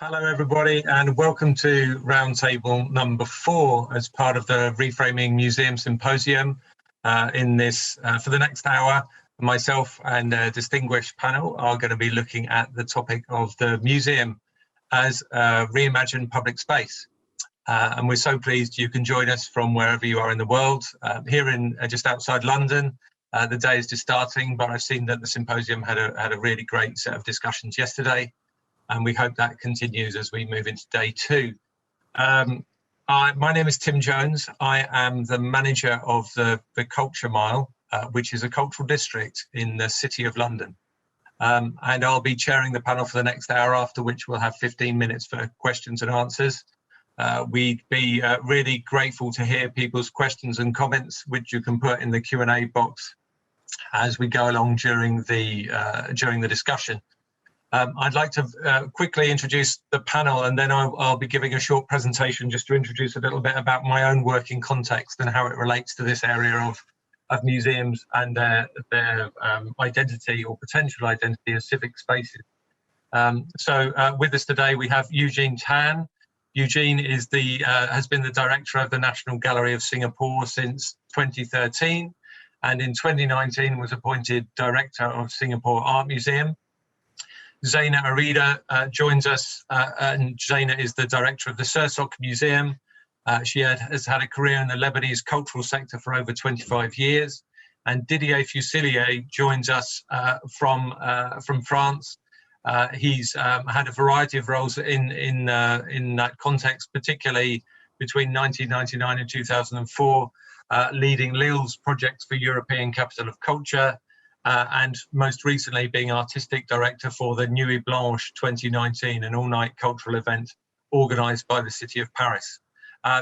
Hello everybody and welcome to roundtable number 4 as part of the Reframing Museum Symposium. For the next hour, myself and a distinguished panel are going to be looking at the topic of the museum as a reimagined public space. And we're so pleased you can join us from wherever you are in the world. Here in just outside London, the day is just starting, but I've seen that the symposium had a really great set of discussions yesterday. And we hope that continues as we move into day 2. My name is Tim Jones. I am the manager of the Culture Mile, which is a cultural district in the City of London. And I'll be chairing the panel for the next hour, after which we'll have 15 minutes for questions and answers. We'd be really grateful to hear people's questions and comments, which you can put in the Q&A box as we go along during the discussion. I'd like to quickly introduce the panel, and then I'll be giving a short presentation just to introduce a little bit about my own working context and how it relates to this area of museums and their identity or potential identity as civic spaces. With us today we have Eugene Tan. Eugene is has been the director of the National Gallery of Singapore since 2013, and in 2019 was appointed director of Singapore Art Museum. Zeina Arida joins us, and Zeina is the director of the Sursok Museum. She has had a career in the Lebanese cultural sector for over 25 years. And Didier Fusilier joins us from France. He's had a variety of roles in that context, particularly between 1999 and 2004, leading Lille's projects for European Capital of Culture. And most recently being artistic director for the Nuit Blanche 2019, an all-night cultural event organised by the City of Paris.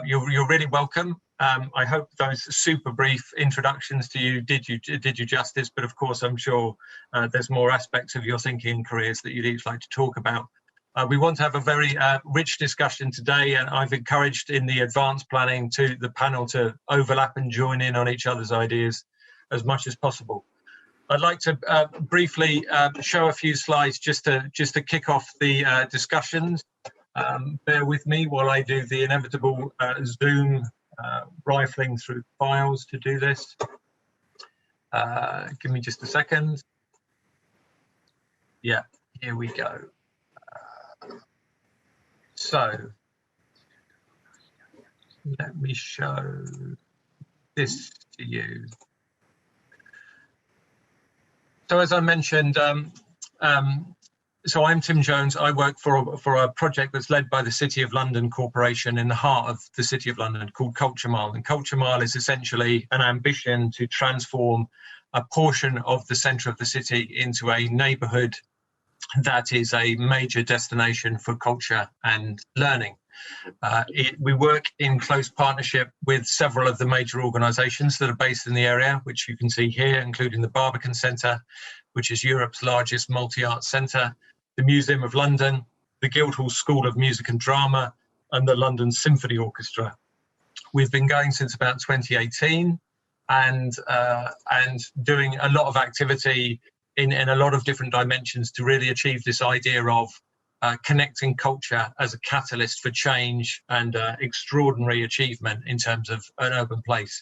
You're really welcome. I hope those super brief introductions to you did you justice, but of course I'm sure there's more aspects of your thinking and careers that you'd each like to talk about. We want to have a very rich discussion today, and I've encouraged in the advanced planning to the panel to overlap and join in on each other's ideas as much as possible. I'd like to briefly show a few slides just to kick off the discussions. Bear with me while I do the inevitable Zoom rifling through files to do this. Give me just a second. Yeah, here we go. So let me show this to you. So as I mentioned, so I'm Tim Jones. I work for a project that's led by the City of London Corporation in the heart of the City of London called Culture Mile. And Culture Mile is essentially an ambition to transform a portion of the centre of the city into a neighbourhood that is a major destination for culture and learning. We work in close partnership with several of the major organisations that are based in the area, which you can see here, including the Barbican Centre, which is Europe's largest multi-art centre, the Museum of London, the Guildhall School of Music and Drama, and the London Symphony Orchestra. We've been going since about 2018 and doing a lot of activity in a lot of different dimensions to really achieve this idea of connecting culture as a catalyst for change and extraordinary achievement in terms of an urban place.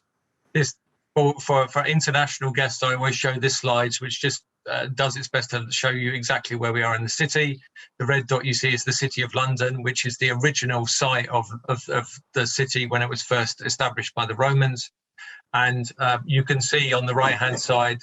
This, for international guests, I always show this slide, which just does its best to show you exactly where we are in the city. The red dot you see is the City of London, which is the original site of the city when it was first established by the Romans. And you can see on the right-hand side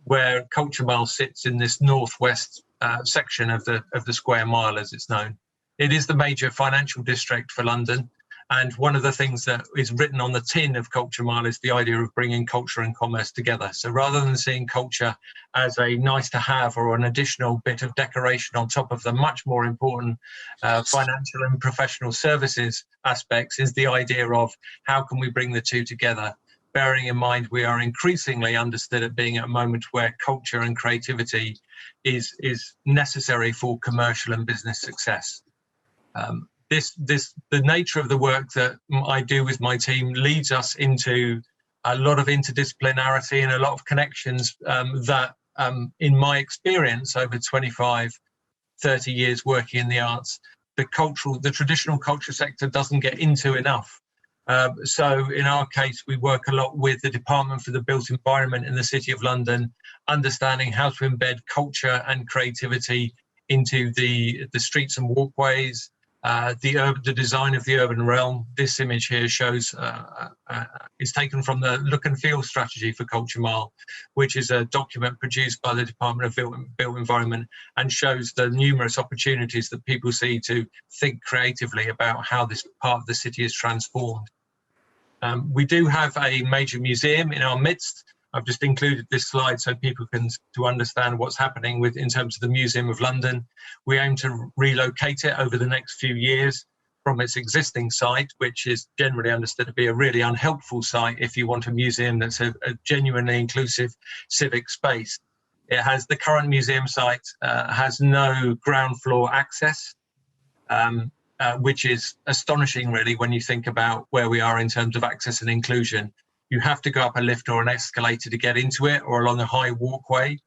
where Culture Mile sits in this northwest section of the square mile, as it's known. It is the major financial district for London, and one of the things that is written on the tin of Culture Mile is the idea of bringing culture and commerce together. So rather than seeing culture as a nice to have or an additional bit of decoration on top of the much more important financial and professional services aspects, is the idea of how can we bring the two together, bearing in mind we are increasingly understood at being at a moment where culture and creativity is necessary for commercial and business success. The nature of the work that I do with my team leads us into a lot of interdisciplinarity and a lot of connections that, in my experience over 25 30 years working in the arts, the traditional culture sector doesn't get into enough. So in our case, we work a lot with the Department for the Built Environment in the City of London, understanding how to embed culture and creativity into the streets and walkways, the design of the urban realm. This image here shows is taken from the Look and Feel strategy for Culture Mile, which is a document produced by the Department of Built Environment and shows the numerous opportunities that people see to think creatively about how this part of the city is transformed. We do have a major museum in our midst. I've just included this slide so people can to understand what's happening in terms of the Museum of London. We aim to relocate it over the next few years from its existing site, which is generally understood to be a really unhelpful site if you want a museum that's a genuinely inclusive civic space. It has the current museum site has no ground floor access, which is astonishing really when you think about where we are in terms of access and inclusion. You have to go up a lift or an escalator to get into it, or along a high walkway.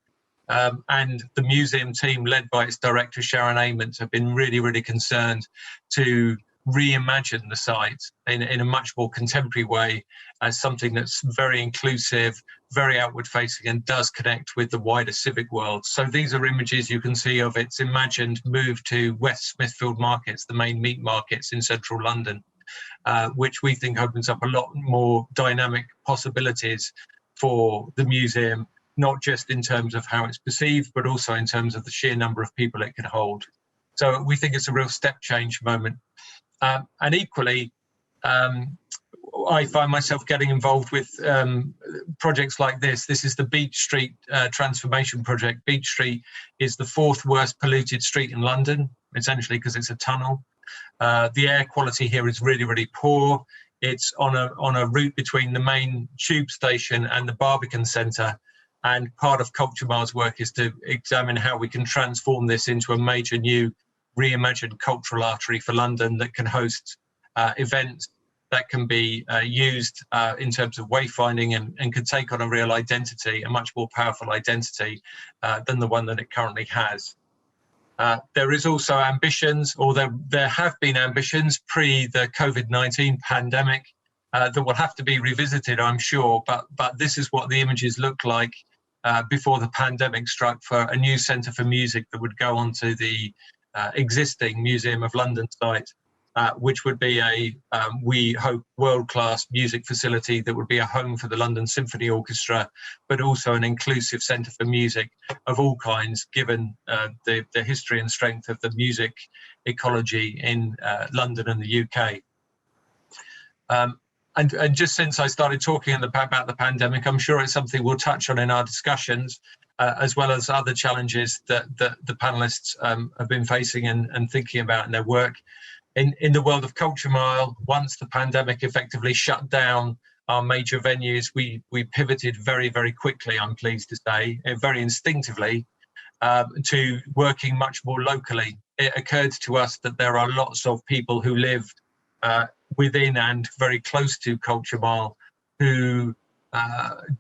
And the museum team, led by its director, Sharon Ament, have been really, really concerned to reimagine the site in a much more contemporary way as something that's very inclusive, very outward facing, and does connect with the wider civic world. So these are images you can see of its imagined move to West Smithfield Markets, the main meat markets in central London. Which we think opens up a lot more dynamic possibilities for the museum, not just in terms of how it's perceived, but also in terms of the sheer number of people it can hold. So we think it's a real step change moment. And equally, I find myself getting involved with projects like this. This is the Beach Street transformation project. Beach Street is the 4th worst polluted street in London, essentially because it's a tunnel. The air quality here is really, really poor. It's on a route between the main tube station and the Barbican Centre. And part of Culture Mile's work is to examine how we can transform this into a major new reimagined cultural artery for London that can host events that can be used in terms of wayfinding and can take on a real identity, a much more powerful identity than the one that it currently has. There is also ambitions, or there have been ambitions pre the COVID-19 pandemic that will have to be revisited, I'm sure, but this is what the images looked like before the pandemic struck, for a new centre for music that would go onto the existing Museum of London site, which would be we hope, world-class music facility that would be a home for the London Symphony Orchestra, but also an inclusive centre for music of all kinds, given the history and strength of the music ecology in London and the UK. And just since I started talking about the pandemic, I'm sure it's something we'll touch on in our discussions, as well as other challenges that the panellists have been facing and thinking about in their work. In the world of Culture Mile, once the pandemic effectively shut down our major venues, we pivoted very, very quickly, I'm pleased to say, and very instinctively, to working much more locally. It occurred to us that there are lots of people who live within and very close to Culture Mile who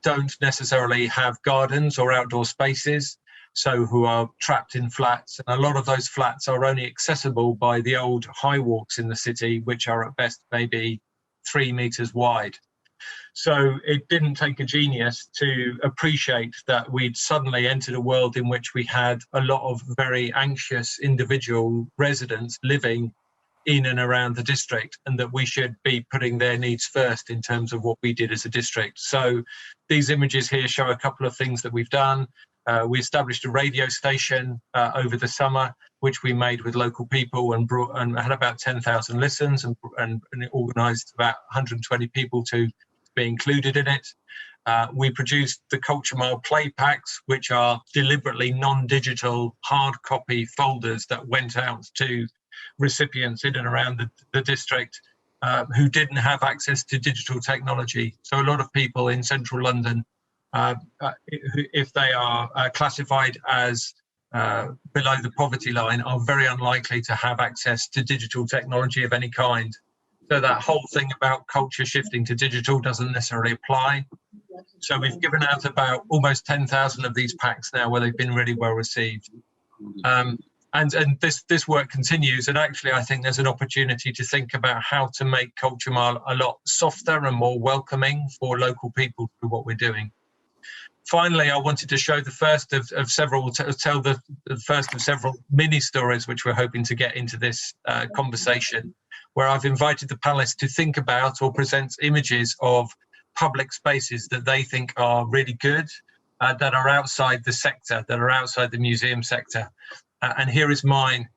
don't necessarily have gardens or outdoor spaces, so who are trapped in flats. And a lot of those flats are only accessible by the old high walks in the city, which are at best maybe 3 meters wide. So it didn't take a genius to appreciate that we'd suddenly entered a world in which we had a lot of very anxious individual residents living in and around the district, and that we should be putting their needs first in terms of what we did as a district. So these images here show a couple of things that we've done. We established a radio station over the summer, which we made with local people and had about 10,000 listens, and it organised about 120 people to be included in it. We produced the Culture Mile play packs, which are deliberately non-digital hard copy folders that went out to recipients in and around the district who didn't have access to digital technology. So a lot of people in central London, if they are classified as below the poverty line, are very unlikely to have access to digital technology of any kind. So that whole thing about culture shifting to digital doesn't necessarily apply. So we've given out about almost 10,000 of these packs now, where they've been really well received. and this work continues, and actually I think there's an opportunity to think about how to make Culture Mile a lot softer and more welcoming for local people through what we're doing. Finally, I wanted to show the first of several, tell the first of several mini stories which we're hoping to get into this conversation, where I've invited the panelists to think about or present images of public spaces that they think are really good, that are outside the sector, that are outside the museum sector. And here is mine.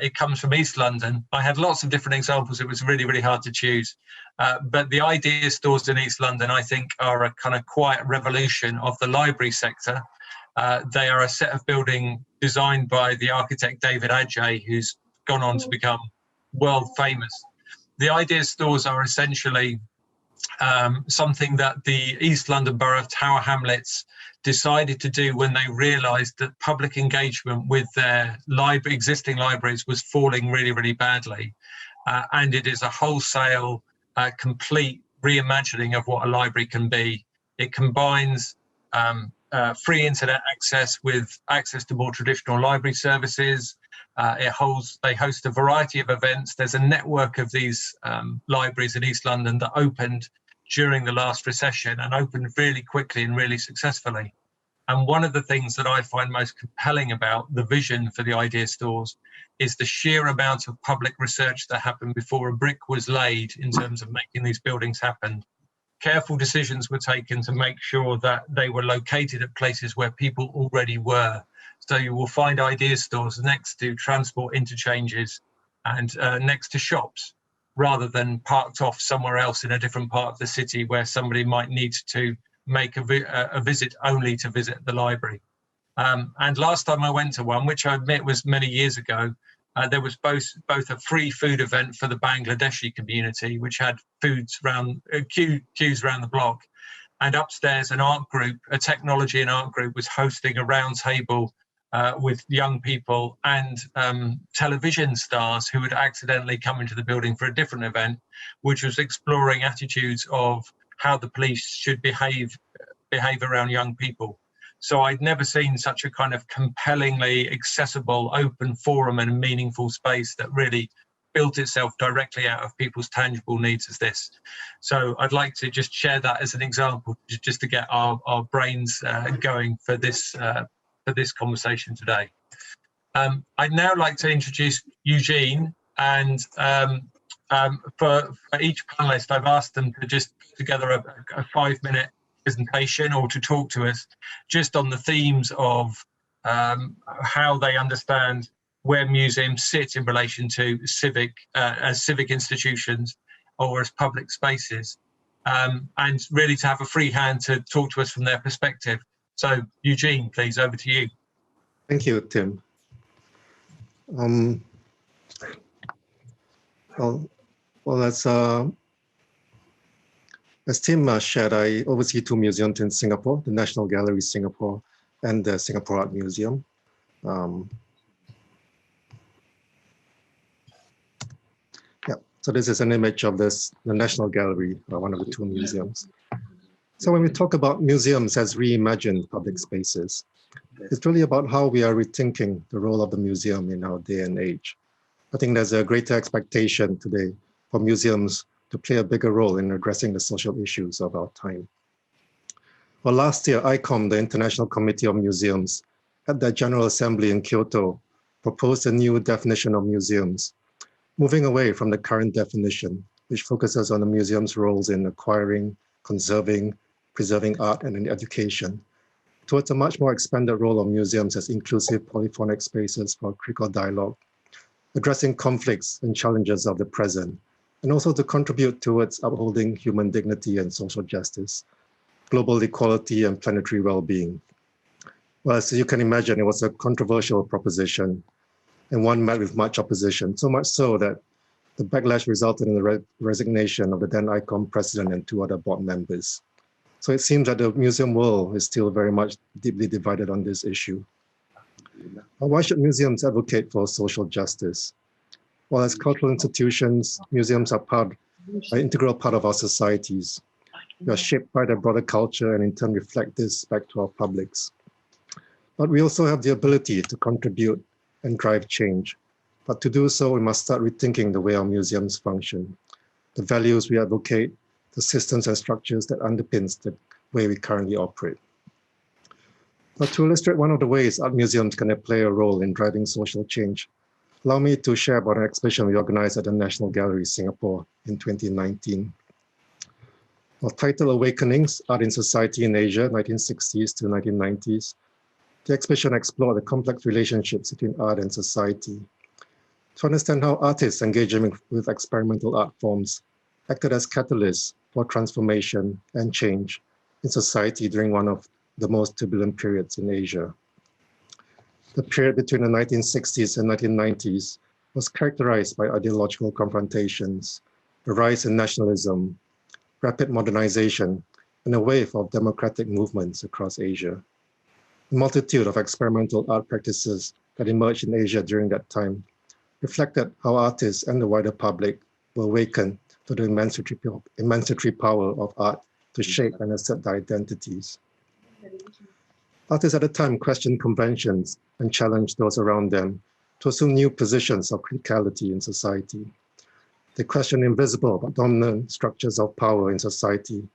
It comes from East London. I had lots of different examples. It was really, really hard to choose. But the idea stores in East London, I think, are a kind of quiet revolution of the library sector. They are a set of building designed by the architect David Adjaye, who's gone on to become world famous. The idea stores are essentially something that the East London Borough of Tower Hamlets decided to do when they realised that public engagement with their existing libraries was falling really, really badly. And it is a wholesale, complete reimagining of what a library can be. It combines free internet access with access to more traditional library services. They host a variety of events. There's a network of these libraries in East London that opened during the last recession and opened really quickly and really successfully. And one of the things that I find most compelling about the vision for the idea stores is the sheer amount of public research that happened before a brick was laid in terms of making these buildings happen. Careful decisions were taken to make sure that they were located at places where people already were. So you will find idea stores next to transport interchanges and next to shops, rather than parked off somewhere else in a different part of the city where somebody might need to make a visit only to visit the library. And last time I went to one, which I admit was many years ago, there was both a free food event for the Bangladeshi community, which had queues around the block, and upstairs an art group, a technology and art group, was hosting a round table with young people and television stars who had accidentally come into the building for a different event, which was exploring attitudes of how the police should behave around young people. So I'd never seen such a kind of compellingly accessible, open forum and a meaningful space that really built itself directly out of people's tangible needs as this. So I'd like to just share that as an example, just to get our brains going for this conversation today. I'd now like to introduce Eugene, and for each panelist, I've asked them to just put together a 5-minute presentation or to talk to us just on the themes of how they understand where museums sit in relation to as civic institutions or as public spaces, and really to have a free hand to talk to us from their perspective. So Eugene, please, over to you. Thank you, Tim. As Tim shared, I oversee 2 museums in Singapore, the National Gallery Singapore and the Singapore Art Museum. So this is an image of the National Gallery, one of the 2 museums. So when we talk about museums as reimagined public spaces, it's really about how we are rethinking the role of the museum in our day and age. I think there's a greater expectation today for museums to play a bigger role in addressing the social issues of our time. Well, last year, ICOM, the International Committee of Museums, at their General Assembly in Kyoto, proposed a new definition of museums, moving away from the current definition, which focuses on the museum's roles in acquiring, conserving, preserving art and in education, towards a much more expanded role of museums as inclusive polyphonic spaces for critical dialogue, addressing conflicts and challenges of the present, and also to contribute towards upholding human dignity and social justice, global equality and planetary well-being. Well, as you can imagine, it was a controversial proposition and one met with much opposition, so much so that the backlash resulted in the resignation of the then ICOM president and 2 other board members. So it seems that the museum world is still very much deeply divided on this issue. Why should museums advocate for social justice? Well, as cultural institutions, museums are an integral part of our societies. We are shaped by their broader culture and in turn reflect this back to our publics. But we also have the ability to contribute and drive change. But to do so, we must start rethinking the way our museums function, the values we advocate, the systems and structures that underpins the way we currently operate. But to illustrate one of the ways art museums can play a role in driving social change, allow me to share about an exhibition we organized at the National Gallery, Singapore in 2019. Titled Awakenings, Art in Society in Asia, 1960s to 1990s. The exhibition explored the complex relationships between art and society. To understand how artists engaging with experimental art forms acted as catalysts for transformation and change in society during one of the most turbulent periods in Asia. The period between the 1960s and 1990s was characterized by ideological confrontations, the rise in nationalism, rapid modernization, and a wave of democratic movements across Asia. The multitude of experimental art practices that emerged in Asia during that time reflected how artists and the wider public were awakened to the emancipatory power of art to shape and assert their identities. Artists at the time questioned conventions and challenged those around them to assume new positions of criticality in society. They questioned invisible but dominant structures of power in society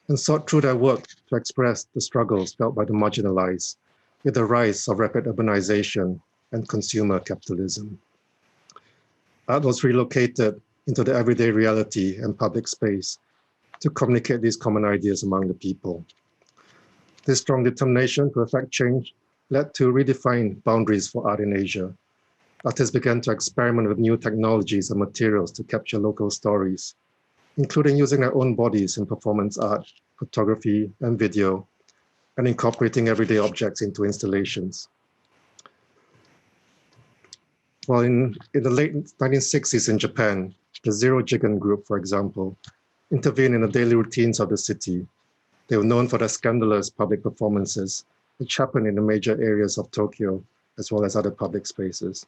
and sought through their work to express the struggles felt by the marginalized with the rise of rapid urbanization and consumer capitalism. Art was relocated into the everyday reality and public space to communicate these common ideas among the people. This strong determination to effect change led to redefined boundaries for art in Asia. Artists began to experiment with new technologies and materials to capture local stories, including using their own bodies in performance art, photography, and video, and incorporating everyday objects into installations. While in the late 1960s in Japan, the Zero Jigen group, for example, intervened in the daily routines of the city. They were known for their scandalous public performances, which happened in the major areas of Tokyo, as well as other public spaces.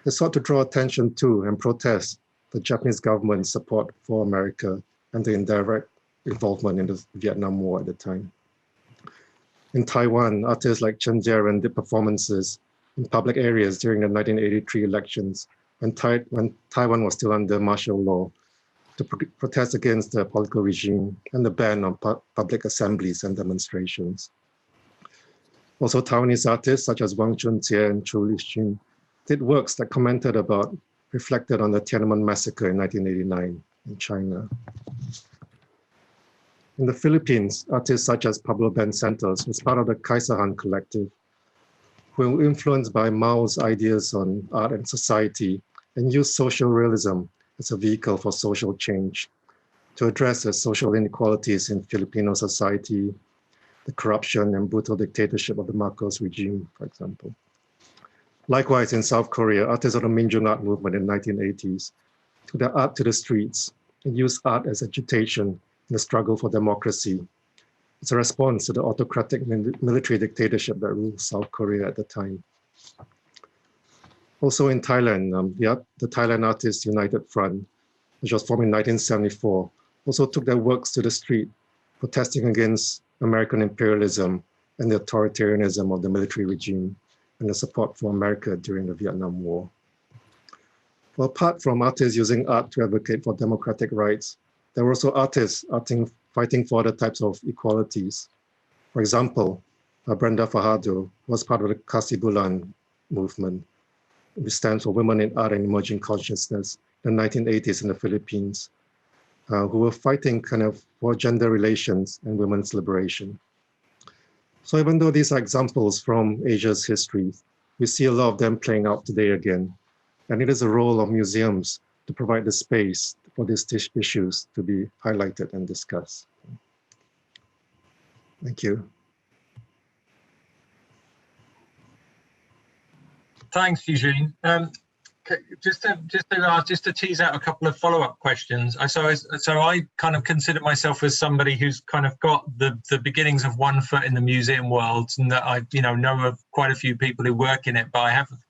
They sought to draw attention to and protest the Japanese government's support for America and the indirect involvement in the Vietnam War at the time. In Taiwan, artists like Chen Jieren did performances in public areas during the 1983 elections when Taiwan was still under martial law to protest against the political regime and the ban on public assemblies and demonstrations. Also, Taiwanese artists such as Wang Chunjie and Chu Lixun did works that commented about, reflected on the Tiananmen massacre in 1989 in China. In the Philippines, artists such as Pablo Ben Santos was part of the Kaisahan collective, who were influenced by Mao's ideas on art and society and used social realism as a vehicle for social change to address the social inequalities in Filipino society, the corruption and brutal dictatorship of the Marcos regime, for example. Likewise, in South Korea, artists of the Minjung art movement in the 1980s took their art to the streets and used art as agitation in the struggle for democracy. It's a response to the autocratic military dictatorship that ruled South Korea at the time. Also in Thailand, the Thailand Artists United Front, which was formed in 1974, also took their works to the street, protesting against American imperialism and the authoritarianism of the military regime and the support for America during the Vietnam War. Well, apart from artists using art to advocate for democratic rights, there were also artists fighting for other types of equalities. For example, Brenda Fajardo was part of the Kasibulan movement, which stands for Women in Art and Emerging Consciousness in the 1980s in the Philippines, who were fighting for gender relations and women's liberation. So even though these are examples from Asia's history, we see a lot of them playing out today again. And it is a role of museums to provide the space for these issues to be highlighted and discussed. Thank you. Thanks, Eugene. Just to tease out a couple of follow-up questions. So I kind of consider myself as somebody who's kind of got the beginnings of one foot in the museum world, and that I know of quite a few people who work in it, but I haven't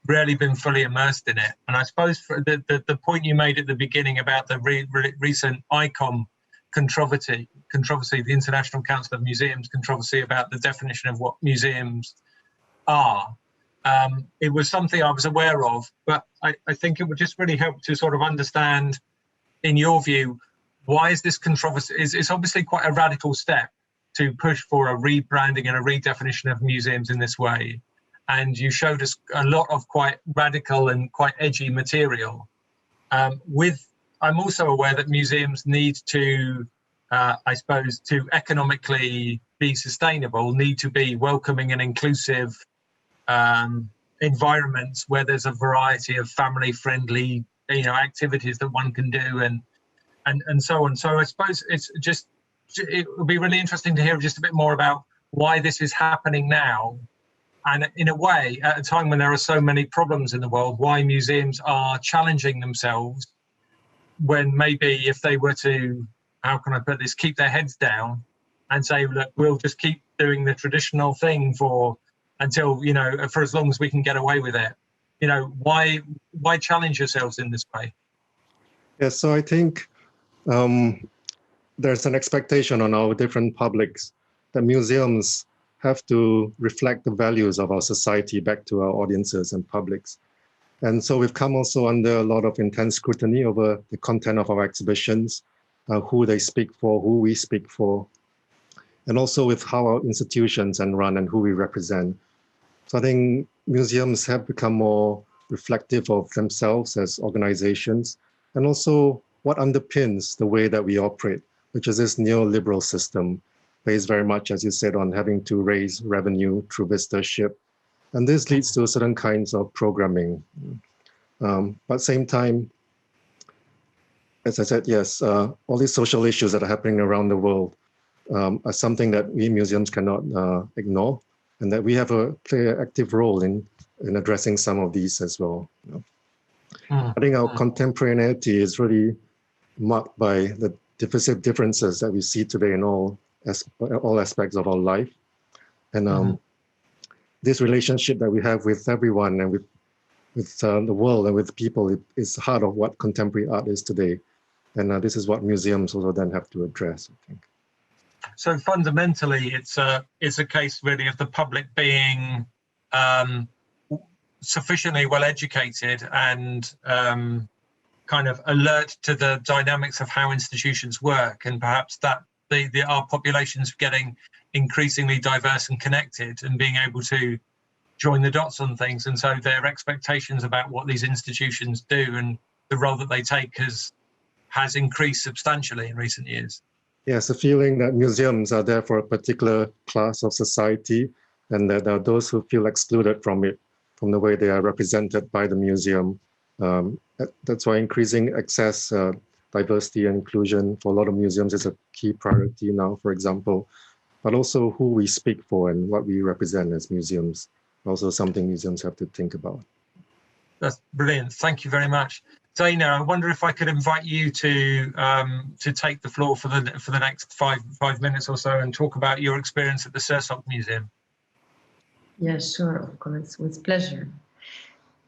rarely been fully immersed in it. And I suppose for the point you made at the beginning about the recent ICOM controversy, the International Council of Museums controversy about the definition of what museums are. It was something I was aware of, but I think it would just really help to sort of understand, in your view, why is this controversy? It's obviously quite a radical step to push for a rebranding and a redefinition of museums in this way. And you showed us a lot of quite radical and quite edgy material. I'm also aware that museums need to, I suppose, to economically be sustainable, need to be welcoming and inclusive environments where there's a variety of family-friendly, activities that one can do, and so on. So I suppose it would be really interesting to hear just a bit more about why this is happening now, and in a way, at a time when there are so many problems in the world, why museums are challenging themselves when maybe if they were to, how can I put this, keep their heads down and say, look, we'll just keep doing the traditional thing until, for as long as we can get away with it. Why challenge yourselves in this way? Yeah, so I think there's an expectation on our different publics that museums have to reflect the values of our society back to our audiences and publics. And so we've come also under a lot of intense scrutiny over the content of our exhibitions, who they speak for, who we speak for, and also with how our institutions are run and who we represent. So I think museums have become more reflective of themselves as organizations, and also what underpins the way that we operate, which is this neoliberal system, based very much, as you said, on having to raise revenue through visitorship. And this leads to certain kinds of programming. But at the same time, as I said, yes, all these social issues that are happening around the world are something that we museums cannot ignore, and that we have a clear active role in addressing some of these as well. I think our contemporaneity is really marked by the differences that we see today in all aspects of our life. And this relationship that we have with everyone and with the world and with people is heart of what contemporary art is today. And this is what museums also then have to address, I think. So fundamentally, it's a case really of the public being sufficiently well educated and kind of alert to the dynamics of how institutions work, and perhaps that our populations getting increasingly diverse and connected and being able to join the dots on things, and so their expectations about what these institutions do and the role that they take has increased substantially in recent years. Yes, the feeling that museums are there for a particular class of society, and that there are those who feel excluded from it, from the way they are represented by the museum. That's why increasing access, diversity and inclusion for a lot of museums is a key priority now, for example, but also who we speak for and what we represent as museums, also something museums have to think about. That's brilliant. Thank you very much. Dana, I wonder if I could invite you to take the floor for the next five minutes or so and talk about your experience at the Sursok Museum. Yeah, sure, of course, with pleasure.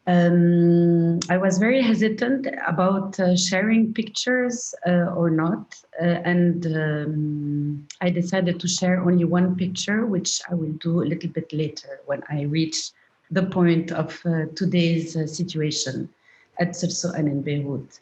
I was very hesitant about sharing pictures or not, and I decided to share only one picture, which I will do a little bit later when I reach the point of today's situation at Sursok and in Beirut.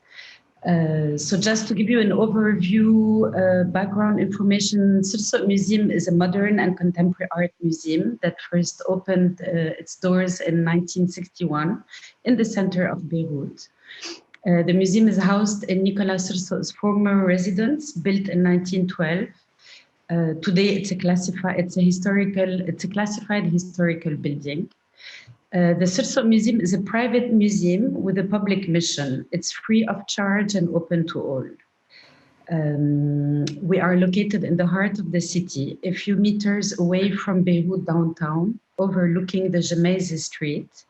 So just to give you an overview, background information, Sursok Museum is a modern and contemporary art museum that first opened its doors in 1961 in the center of Beirut. The museum is housed in Nicolas Sursok's former residence, built in 1912. Today, it's a classified historical building. The Sursok Museum is a private museum with a public mission. It's free of charge and open to all. We are located in the heart of the city, a few meters away from Beirut downtown, overlooking the Jemaizi Street.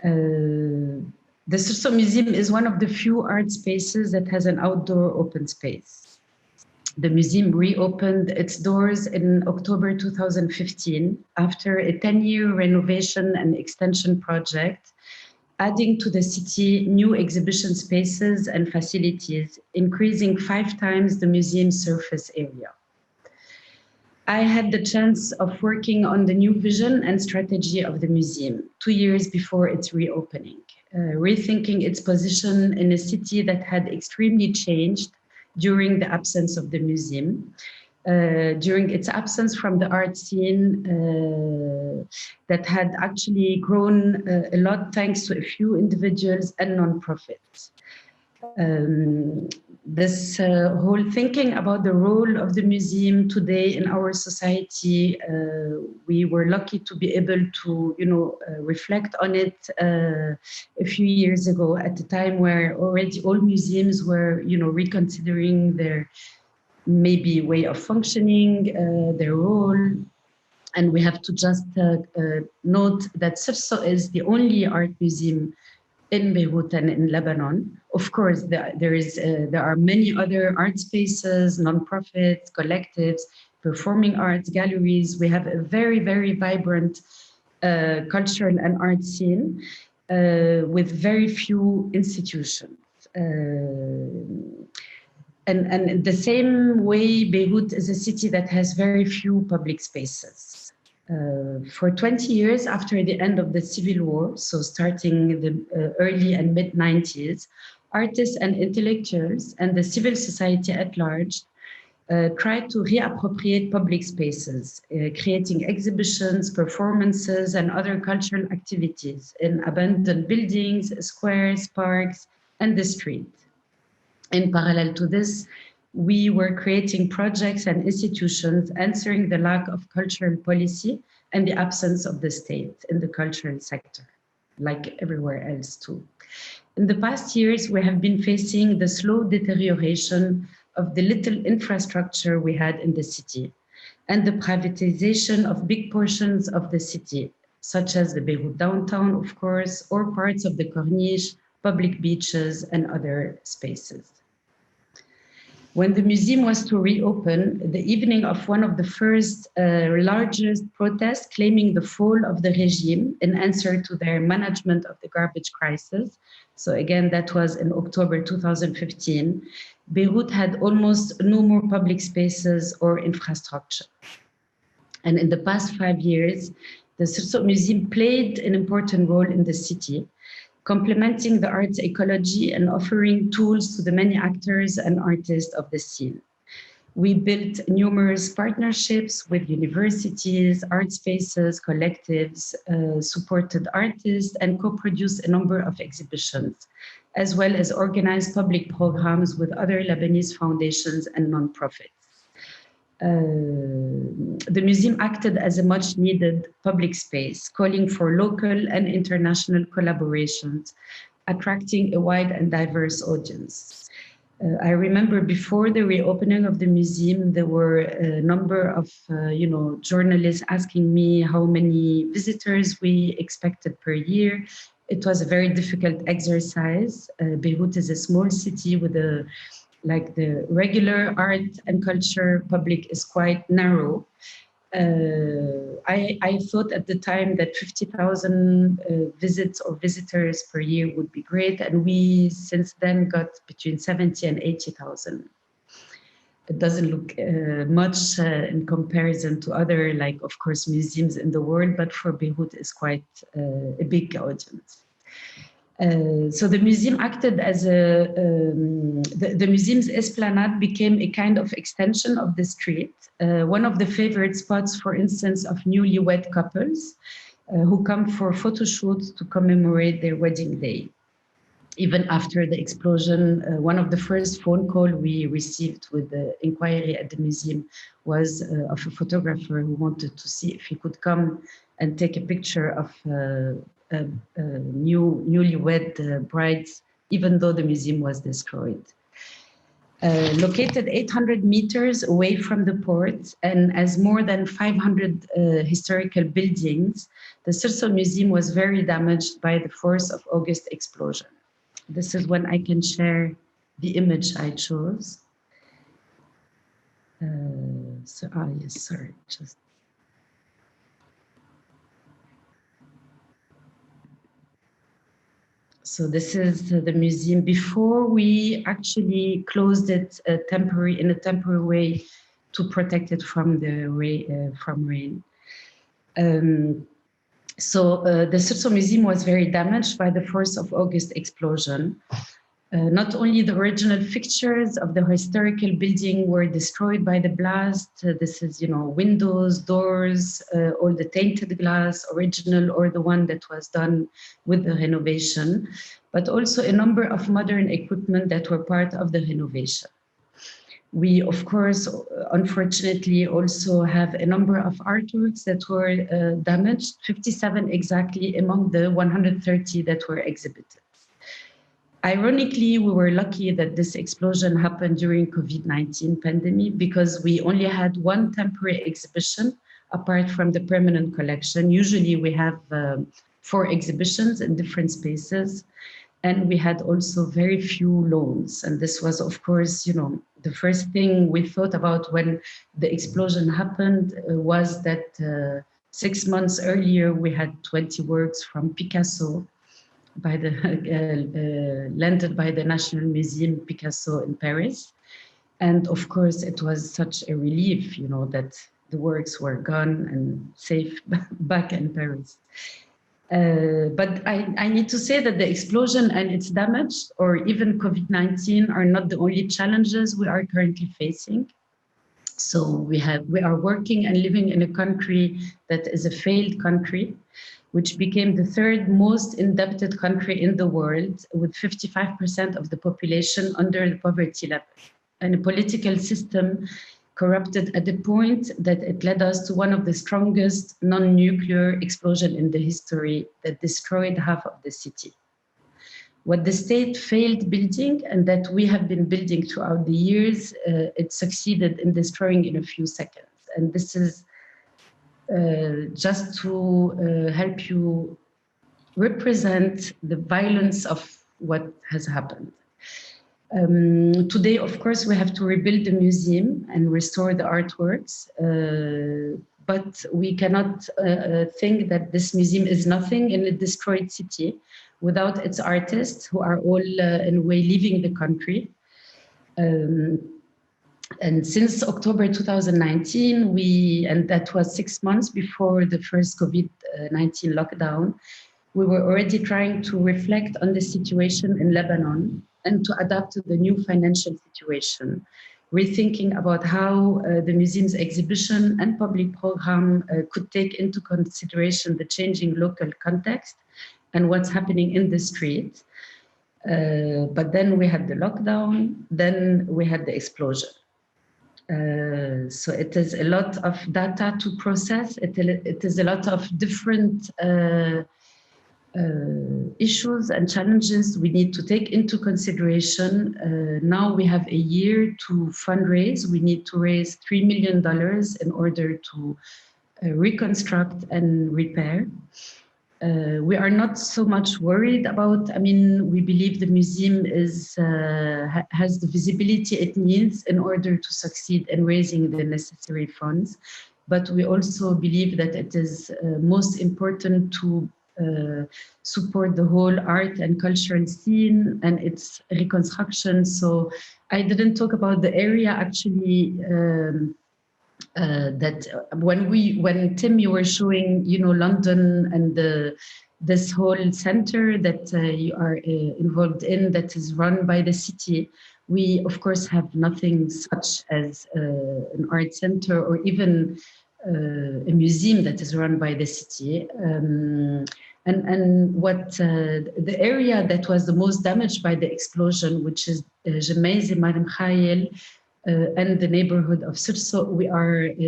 The Sursok Museum is one of the few art spaces that has an outdoor open space. The museum reopened its doors in October 2015 after a 10-year renovation and extension project, adding to the city new exhibition spaces and facilities, increasing 5 times the museum's surface area. I had the chance of working on the new vision and strategy of the museum 2 years before its reopening, rethinking its position in a city that had extremely changed during the absence of the museum. During its absence from the art scene that had actually grown a lot thanks to a few individuals and nonprofits. This whole thinking about the role of the museum today in our society, we were lucky to be able to, reflect on it a few years ago at a time where already all museums were, reconsidering their maybe way of functioning, their role. And we have to just note that Sirso is the only art museum in Beirut and in Lebanon. Of course, there are many other art spaces, nonprofits, collectives, performing arts, galleries. We have a very, very vibrant cultural and art scene with very few institutions. And the same way, Beirut is a city that has very few public spaces. For 20 years after the end of the civil war, so starting the early and mid 90s, artists and intellectuals and the civil society at large tried to reappropriate public spaces, creating exhibitions, performances, and other cultural activities in abandoned buildings, squares, parks, and the street. In parallel to this, we were creating projects and institutions answering the lack of cultural policy and the absence of the state in the cultural sector, like everywhere else too. In the past years, we have been facing the slow deterioration of the little infrastructure we had in the city and the privatization of big portions of the city, such as the Beirut downtown, of course, or parts of the Corniche, public beaches, and other spaces. When the museum was to reopen, the evening of one of the first largest protests claiming the fall of the regime in answer to their management of the garbage crisis, so again, that was in October 2015, Beirut had almost no more public spaces or infrastructure. And in the past 5 years, the Sirso Museum played an important role in the city, complementing the arts ecology and offering tools to the many actors and artists of the scene. We built numerous partnerships with universities, art spaces, collectives, supported artists, and co-produced a number of exhibitions, as well as organized public programs with other Lebanese foundations and nonprofits. The museum acted as a much needed public space, calling for local and international collaborations, attracting a wide and diverse audience. I remember before the reopening of the museum, there were a number of journalists asking me how many visitors we expected per year. It was a very difficult exercise. Beirut is a small city with the regular art and culture public is quite narrow. I thought at the time that 50,000 visits or visitors per year would be great. And we since then got between 70 and 80,000. It doesn't look much in comparison to other, of course, museums in the world, but for Beirut it's quite a big audience. So the museum acted as the museum's esplanade became a kind of extension of the street, one of the favorite spots, for instance, of newlywed couples who come for photo shoots to commemorate their wedding day. Even after the explosion, one of the first phone calls we received with the inquiry at the museum was of a photographer who wanted to see if he could come and take a picture of newlywed brides, even though the museum was destroyed. Located 800 meters away from the port and as more than 500 historical buildings, the Sirso Museum was very damaged by the 4th of August explosion. This is when I can share the image I chose. Yes, sorry, just. So this is the museum before we actually closed it in a temporary way to protect it from the rain. So the Surso Museum was very damaged by the 4th of August explosion. Not only the original fixtures of the historical building were destroyed by the blast. This is, windows, doors, all the tainted glass, original or the one that was done with the renovation, but also a number of modern equipment that were part of the renovation. We, of course, unfortunately, also have a number of artworks that were damaged, 57 exactly among the 130 that were exhibited. Ironically, we were lucky that this explosion happened during COVID-19 pandemic because we only had one temporary exhibition apart from the permanent collection. Usually we have 4 exhibitions in different spaces, and we had also very few loans. And this was, of course, the first thing we thought about when the explosion happened was that 6 months earlier, we had 20 works from Picasso by the landed by the National Museum Picasso in Paris. And of course, it was such a relief, that the works were gone and safe back in Paris. But I need to say that the explosion and its damage, or even COVID-19, are not the only challenges we are currently facing. So we are working and living in a country that is a failed country, which became the 3rd most indebted country in the world, with 55% of the population under the poverty level, and a political system corrupted at the point that it led us to one of the strongest non-nuclear explosions in the history that destroyed half of the city. What the state failed building, and that we have been building throughout the years, it succeeded in destroying in a few seconds. And this is just to help you represent the violence of what has happened. Today, of course, we have to rebuild the museum and restore the artworks, but we cannot think that this museum is nothing in a destroyed city without its artists, who are all in a way leaving the country. And since October 2019, and that was 6 months before the first COVID-19 lockdown, we were already trying to reflect on the situation in Lebanon and to adapt to the new financial situation, rethinking about how the museum's exhibition and public program could take into consideration the changing local context and what's happening in the street. But then we had the lockdown, then we had the explosion. So it is a lot of data to process. It is a lot of different issues and challenges we need to take into consideration. Now we have a year to fundraise. We need to raise $3 million in order to reconstruct and repair. We are not so much worried about, we believe the museum has the visibility it needs in order to succeed in raising the necessary funds. But we also believe that it is most important to support the whole art and cultural scene and its reconstruction. So I didn't talk about the area actually, that when Tim, you were showing, London and this whole center that you are involved in, that is run by the city. We of course have nothing such as an art center or even a museum that is run by the city. And what the area that was the most damaged by the explosion, which is Jemaise, Marem Khayel, and the neighborhood of Surso,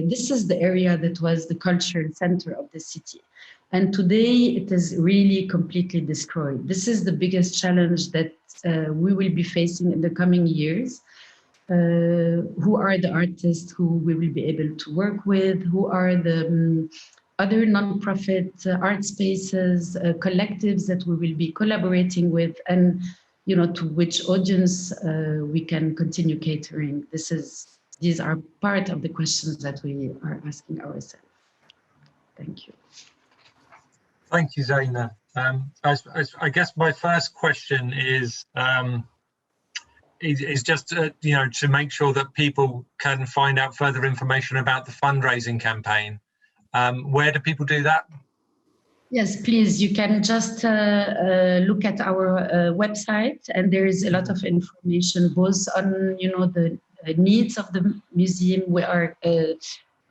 this is the area that was the cultural center of the city. And today it is really completely destroyed. This is the biggest challenge that we will be facing in the coming years. Who are the artists who we will be able to work with? Who are the other non-profit art spaces, collectives that we will be collaborating with, and to which audience we can continue catering? These are part of the questions that we are asking ourselves. Thank you. Thank you, Zeina. I guess my first question is is just to make sure that people can find out further information about the fundraising campaign. Where do people do that? Yes, please. You can just look at our website, and there is a lot of information both on the needs of the museum. We are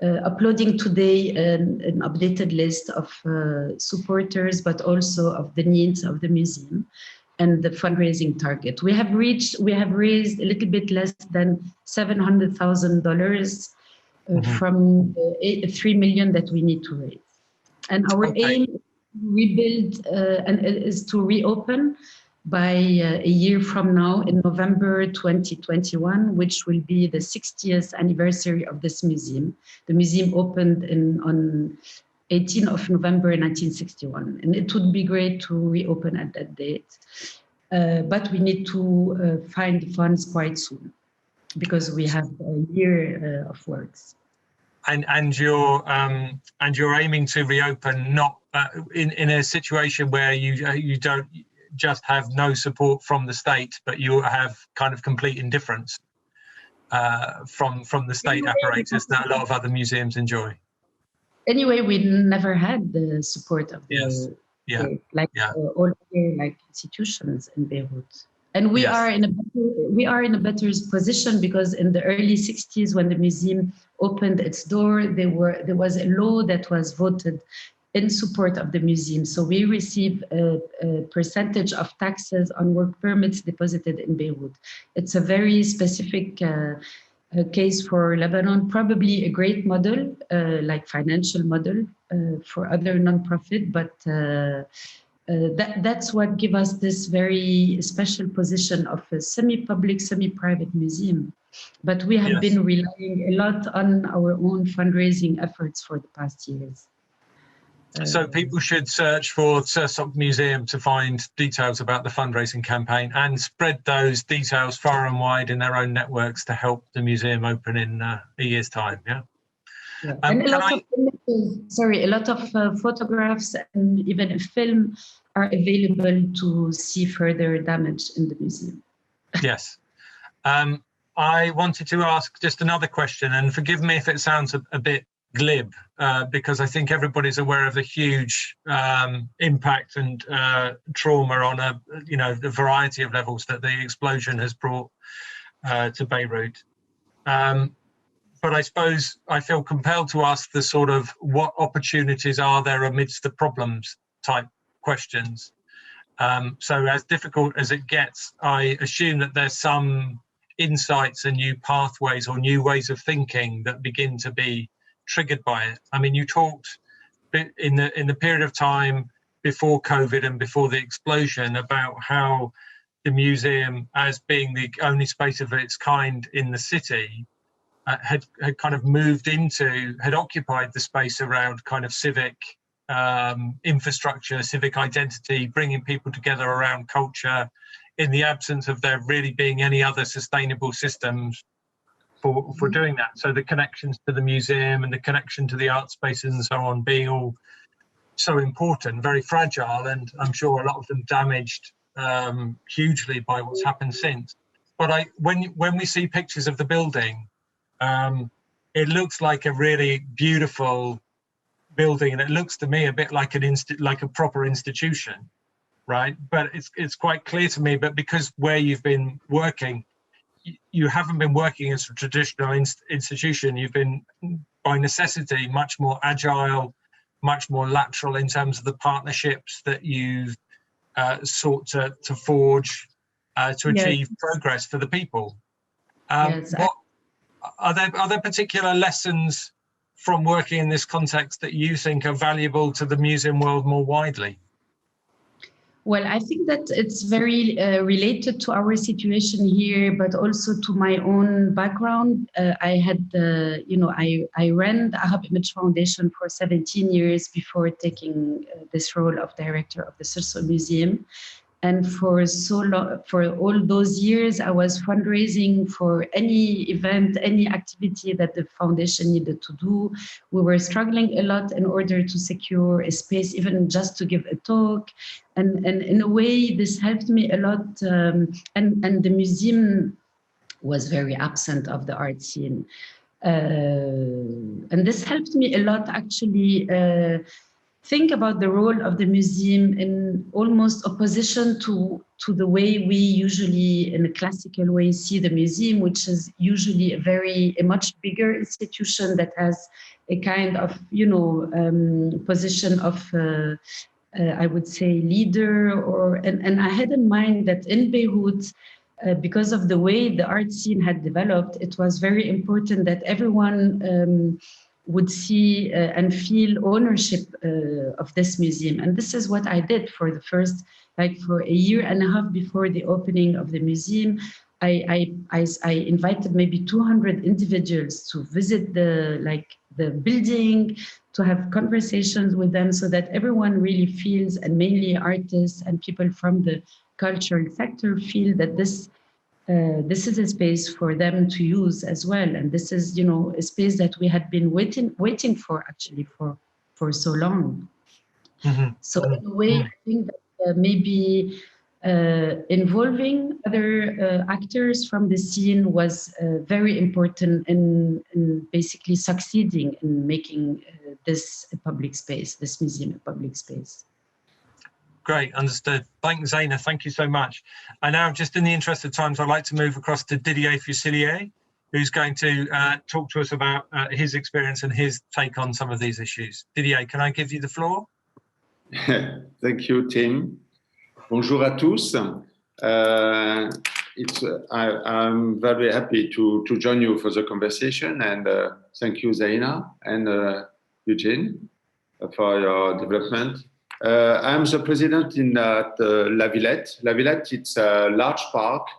uploading today an updated list of supporters, but also of the needs of the museum and the fundraising target. We have raised a little bit less than $700,000 from $3 million that we need to raise. And our aim is to rebuild and is to reopen by a year from now in November 2021, which will be the 60th anniversary of this museum. The museum opened on 18th of November 1961, and it would be great to reopen at that date. But we need to find funds quite soon because we have a year of works. And you're aiming to reopen not in a situation where you don't just have no support from the state, but you have kind of complete indifference from the state apparatus that a lot of other museums enjoy. Anyway, we never had the support of the state, all other institutions in Beirut. And we are in a better position because in the early 60s, when the museum opened its door, there was a law that was voted in support of the museum. So we receive a percentage of taxes on work permits deposited in Beirut. It's a very specific case for Lebanon, probably a great model, like financial model for other nonprofit, but that's what gives us this very special position of a semi-public, semi-private museum. But we have been relying a lot on our own fundraising efforts for the past years. So people should search for Sursok Museum to find details about the fundraising campaign and spread those details far and wide in their own networks to help the museum open in a year's time. And a lot of photographs and even a film are available to see further damage in the museum. Yes. I wanted to ask just another question, and forgive me if it sounds a bit glib, because I think everybody's aware of the huge impact and trauma on the variety of levels that the explosion has brought to Beirut. But I suppose I feel compelled to ask the sort of what opportunities are there amidst the problems type questions. So as difficult as it gets, I assume that there's some insights and new pathways or new ways of thinking that begin to be triggered by it. I mean, you talked in the period of time before COVID and before the explosion about how the museum, as being the only space of its kind in the city, had kind of had occupied the space around kind of civic infrastructure, civic identity, bringing people together around culture in the absence of there really being any other sustainable systems for doing that. So the connections to the museum and the connection to the art spaces and so on being all so important, very fragile, and I'm sure a lot of them damaged hugely by what's happened since. But when we see pictures of the building, it looks like a really beautiful building, and it looks to me a bit like a proper institution, right? But it's quite clear to me, but because where you've been working, you haven't been working as a traditional institution. You've been, by necessity, much more agile, much more lateral in terms of the partnerships that you've sought to forge to achieve progress for the people. Are there particular lessons from working in this context that you think are valuable to the museum world more widely? Well, I think that it's very related to our situation here, but also to my own background. I ran the Ahab Image Foundation for 17 years before taking this role of director of the Sursok Museum. And for all those years, I was fundraising for any event, any activity that the foundation needed to do. We were struggling a lot in order to secure a space, even just to give a talk. And in a way, this helped me a lot. And the museum was very absent of the art scene. And this helped me a lot, actually, think about the role of the museum in almost opposition to the way we usually, in a classical way, see the museum, which is usually a much bigger institution that has a kind of, position of, I would say, leader. And I had in mind that in Beirut, because of the way the art scene had developed, it was very important that everyone would see and feel ownership of this museum. And this is what I did for the first, for a year and a half before the opening of the museum. I invited maybe 200 individuals to visit the building, to have conversations with them, so that everyone really feels, and mainly artists and people from the cultural sector, feel that this is a space for them to use as well. And this is, a space that we had been waiting for, actually, for so long. Mm-hmm. So in a way, I think that maybe involving other actors from the scene was very important in basically succeeding in making this a public space, this museum a public space. Great, understood. Thanks, Zaina. Thank you so much. And now, just in the interest of time, I'd like to move across to Didier Fuselier, who's going to talk to us about his experience and his take on some of these issues. Didier, can I give you the floor? Thank you, Tim. Bonjour à tous. I'm very happy to join you for the conversation, and thank you, Zaina and Eugene, for your development. I'm the president in La Villette. La Villette, it's a large park,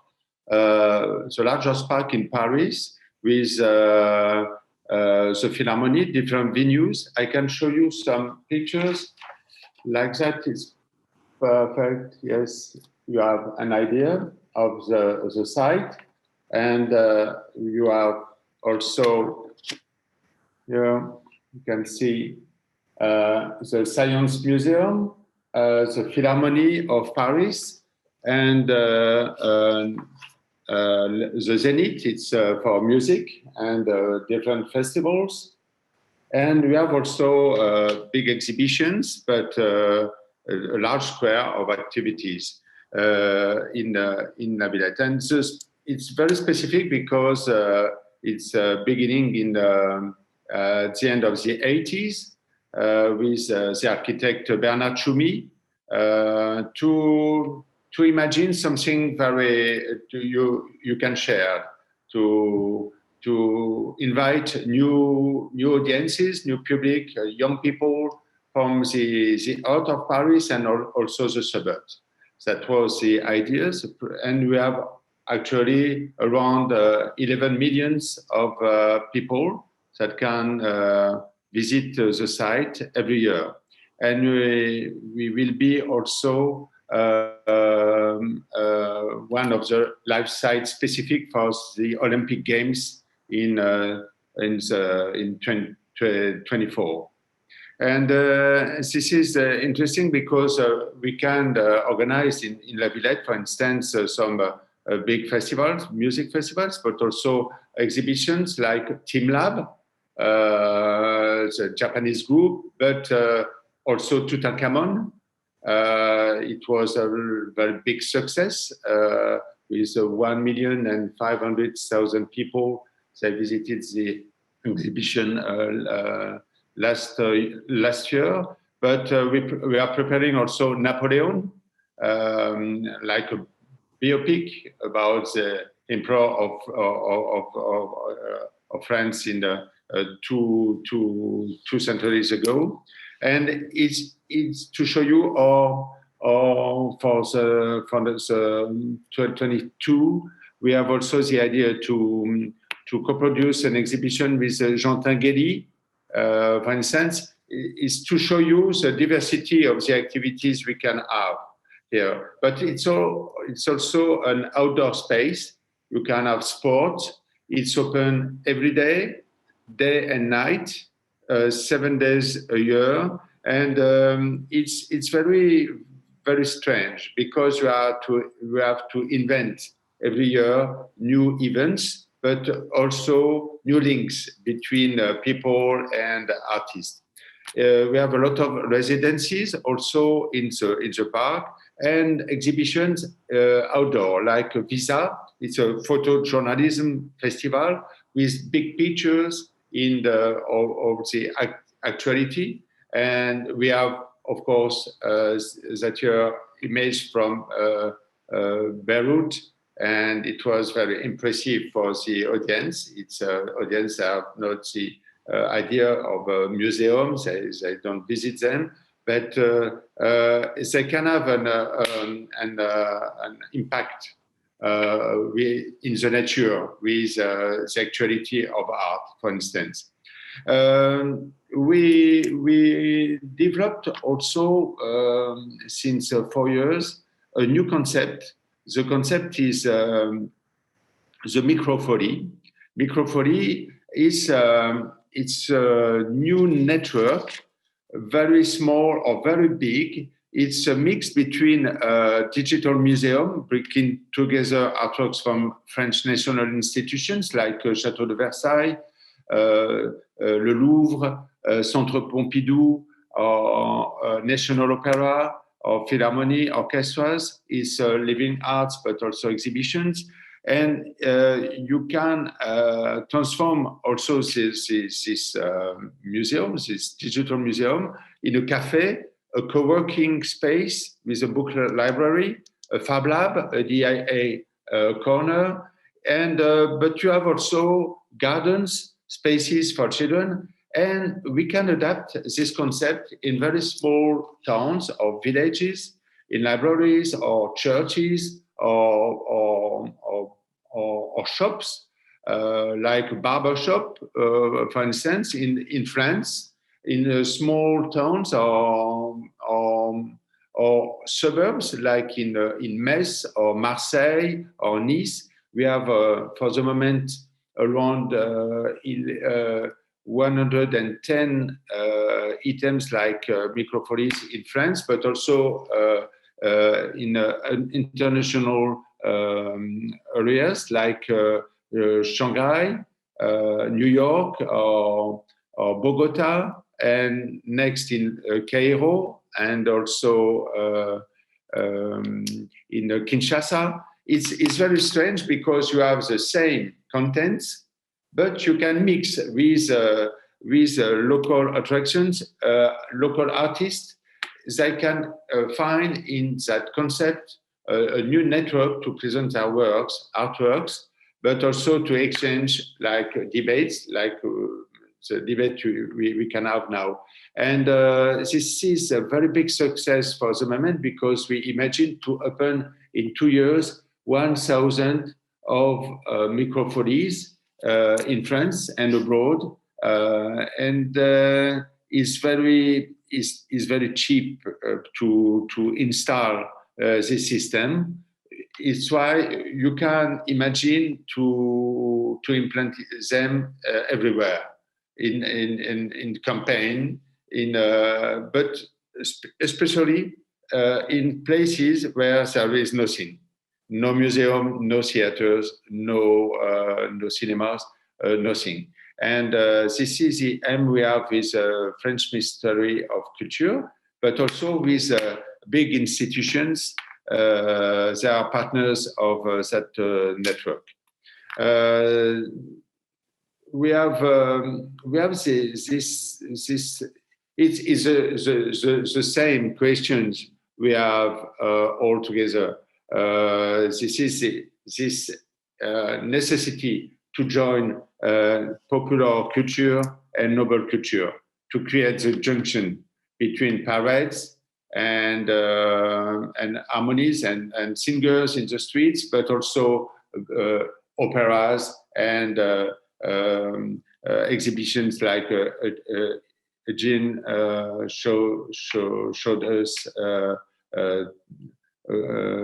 the largest park in Paris, with the Philharmonie, different venues. I can show you some pictures like that. It's perfect. Yes, you have an idea of the site, and you have also here, you can see the Science Museum, the Philharmonie of Paris, and the Zénith, it's for music and different festivals. And we have also big exhibitions, but a large square of activities in La Villette. And it's very specific because it's beginning in the end of the 80s. With the architect Bernard Tchoumi to imagine something very you can share, to invite new audiences, new public, young people from the out of Paris and also the suburbs. That was the idea, and we have actually around 11 million of people that can visit the site every year. And we will be also one of the live sites specific for the Olympic Games in 2024. And this is interesting because we can organize in La Villette, for instance, some big festivals, music festivals, but also exhibitions like TeamLab, the Japanese group, but also Tutankhamon. It was a very big success with 1,500,000 people. They visited the exhibition last year. But we are preparing also Napoleon, like a biopic about the emperor of France in the two centuries ago, and it's to show you for the 2022 we have also the idea to co-produce an exhibition with Jean Tinguely, for instance, is to show you the diversity of the activities we can have here. But it's also an outdoor space. You can have sport. It's open every day, day and night, 7 days a year, and it's very, very strange because we have to invent every year new events, but also new links between people and artists. We have a lot of residencies also in the park, and exhibitions outdoor, like Visa. It's a photojournalism festival with big pictures in the actuality. And we have, of course, that year image from Beirut, and it was very impressive for the audience. It's audience have not the idea of museums; they don't visit them, but they can have an impact in the nature with the actuality of art, for instance. We developed also since 4 years a new concept. The concept is the microfolie. Microfolie is it's a new network, very small or very big. It's a mix between a digital museum, bringing together artworks from French national institutions like Château de Versailles, Le Louvre, Centre Pompidou, or National Opera, or Philharmonie orchestras. Is living arts, but also exhibitions. And you can transform also this museum, this digital museum, in a cafe, a co-working space with a book library, a Fab Lab, a DIA corner, and but you have also gardens, spaces for children, and we can adapt this concept in very small towns or villages, in libraries or churches or shops, like a barber shop, for instance, in France, in small towns or suburbs like in Metz or Marseille or Nice. We have, for the moment, around 110 items like microfolies in France, but also in international areas like Shanghai, New York, or Bogota, and next in Cairo, and also in Kinshasa. It's very strange because you have the same contents, but you can mix with local attractions, local artists. They can find in that concept a new network to present their works, artworks, but also to exchange like debates, like the debate we can have now. And this is a very big success for the moment because we imagine to open in 2 years 1,000 of microfolies in France and abroad, and is very cheap to install this system. It's why you can imagine to implant them everywhere in campaign, but especially in places where there is nothing. No museum, no theaters, no cinemas, nothing. And this is the aim we have with French Ministry of Culture, but also with big institutions. They are partners of that network. We have this. It is the same questions we have all together. This is this necessity to join popular culture and noble culture to create the junction between parades and harmonies and singers in the streets, but also operas and exhibitions like Jean showed us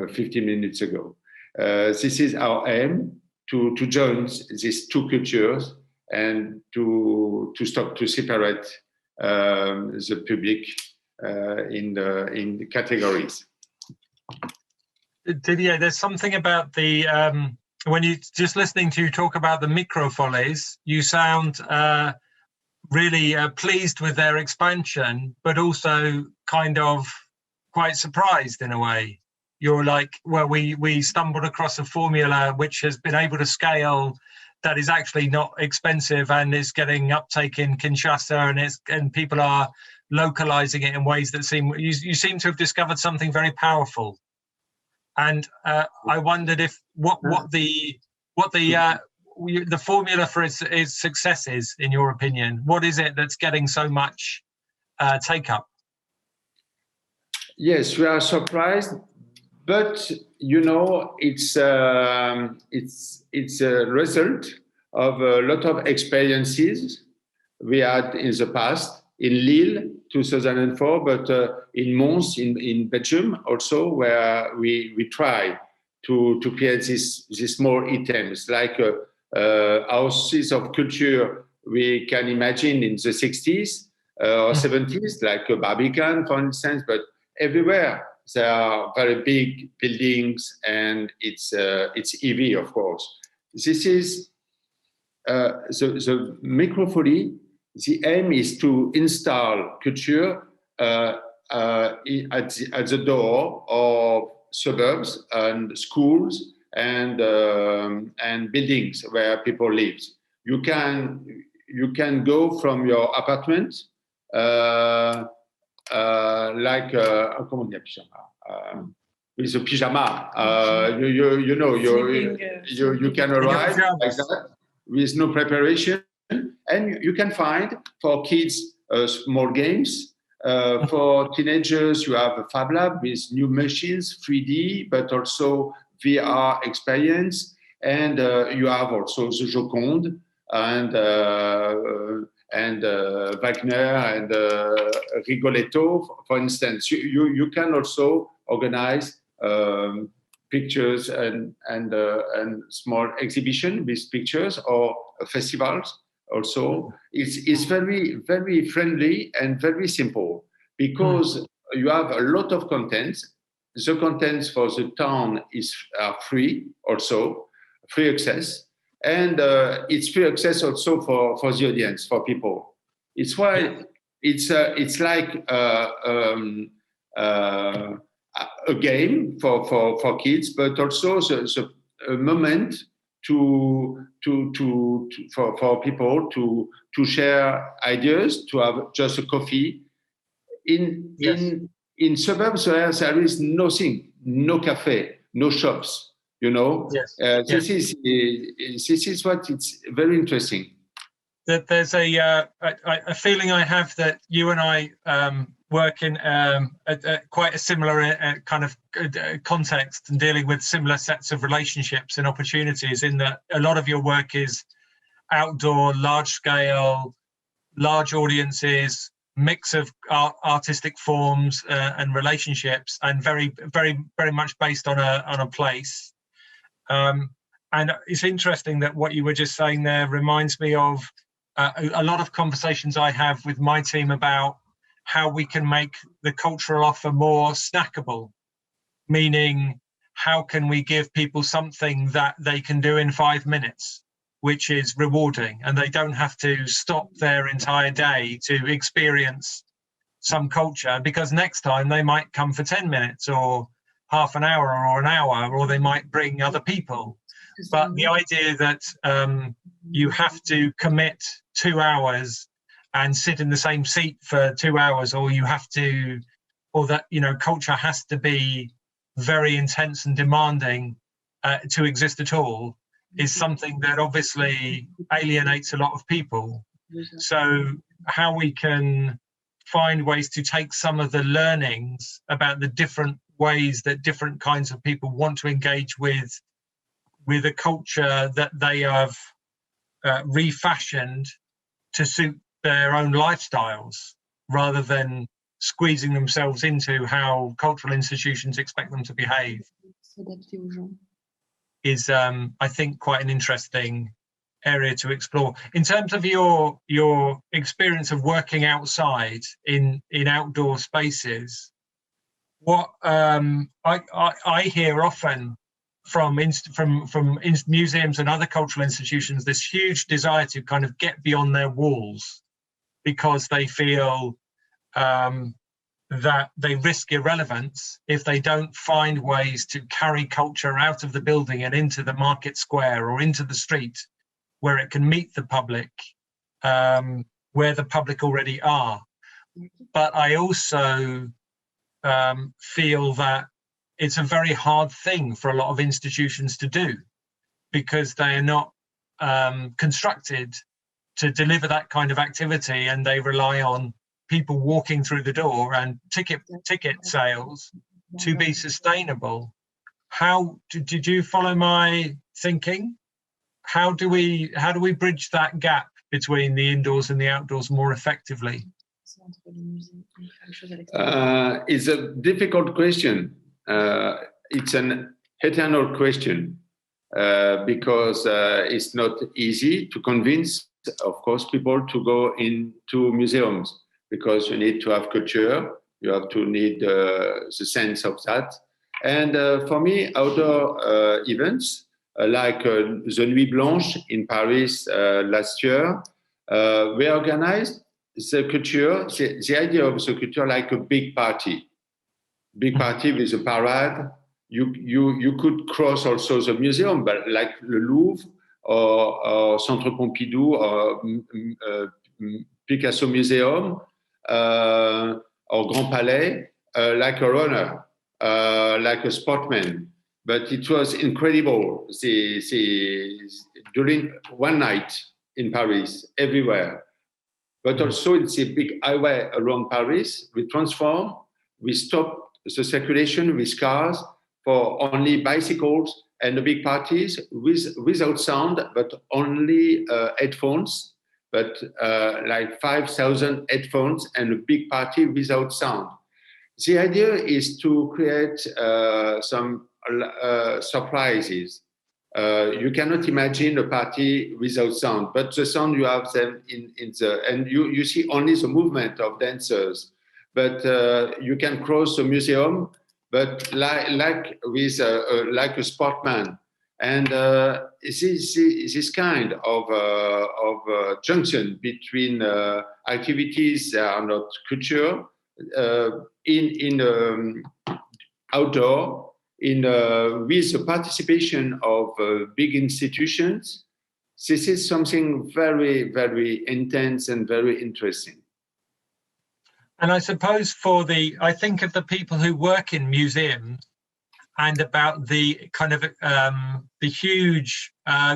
15 minutes ago. This is our aim, to join these two cultures and to stop to separate the public in the categories. Didier, there's something about the when you just listening to you talk about the microfollies, you sound really pleased with their expansion, but also kind of quite surprised in a way. You're like, well, we stumbled across a formula which has been able to scale, that is actually not expensive and is getting uptake in Kinshasa, and people are localizing it in ways that you seem to have discovered something very powerful. And I wondered if what the formula for its success is, in your opinion. What is it that's getting so much take up? Yes, we are surprised, but you know, it's a result of a lot of experiences we had in the past in Lille 2004, but in Mons in Belgium also, where we try to create these small items like houses of culture we can imagine in the 60s or 70s, like Barbican, for instance, but everywhere there are very big buildings, and it's EV, of course. This is the microfolly. The aim is to install culture at the door of suburbs and schools and buildings where people live. You can go from your apartment like comment on dit pyjama? With a pyjama. You can arrive like that with no preparation, and you can find for kids small games. For teenagers, you have a Fab Lab with new machines, 3D, but also VR experience, and you have also the Joconde and Wagner and Rigoletto, for instance. You can also organize pictures and small exhibition with pictures, or festivals. Also, it's very, very friendly and very simple, because you have a lot of content. The contents for the town are free, also free access, and it's free access also for the audience, for people. It's why it's like a game for kids, but also a moment for people to share ideas, to have just a coffee. In suburbs where there is nothing, no cafe, no shops, you know. This is what it's very interesting. That there's a feeling I have that you and I work in quite a similar kind of context, and dealing with similar sets of relationships and opportunities, in that a lot of your work is outdoor, large scale, large audiences, mix of artistic forms and relationships, and very, very, very much based on a place. And it's interesting that what you were just saying there reminds me of a lot of conversations I have with my team about how we can make the cultural offer more snackable, meaning how can we give people something that they can do in 5 minutes, which is rewarding, and they don't have to stop their entire day to experience some culture, because next time they might come for 10 minutes or half an hour or an hour, or they might bring other people. But the idea that you have to commit 2 hours and sit in the same seat for 2 hours, or you have to, or that, you know, culture has to be very intense and demanding to exist at all, is something that obviously alienates a lot of people. So how we can find ways to take some of the learnings about the different ways that different kinds of people want to engage with a culture that they have refashioned to suit their own lifestyles, rather than squeezing themselves into how cultural institutions expect them to behave, is I think quite an interesting area to explore. In terms of your experience of working outside in outdoor spaces, what I hear often from museums and other cultural institutions, this huge desire to kind of get beyond their walls because they feel that they risk irrelevance if they don't find ways to carry culture out of the building and into the market square or into the street where it can meet the public, where the public already are. But I also feel that it's a very hard thing for a lot of institutions to do because they are not constructed to deliver that kind of activity, and they rely on people walking through the door and ticket sales to be sustainable. How did you follow my thinking? How do we bridge that gap between the indoors and the outdoors more effectively? It's a difficult question. It's an eternal question because it's not easy to convince, of course, people to go into museums because you need to have culture, you have to need the sense of that. And for me, outdoor events like the Nuit Blanche in Paris last year, we organized the culture, the idea of the culture like a big party with a parade. You could cross also the museum, but like the Louvre or Centre Pompidou or Picasso Museum or Grand Palais, like a runner, like a sportsman. But it was incredible during one night in Paris, everywhere. But also it's a big highway around Paris. We transform, we stop the circulation with cars for only bicycles and the big parties without sound, but only headphones, but like 5,000 headphones and a big party without sound. The idea is to create some surprises. You cannot imagine a party without sound, but the sound you have them and you see only the movement of dancers. But you can cross the museum, but like a sportsman. And this kind of junction between activities that are not culture in outdoor, with the participation of big institutions, this is something very, very intense and very interesting. And I suppose I think of the people who work in museums and about the kind of the huge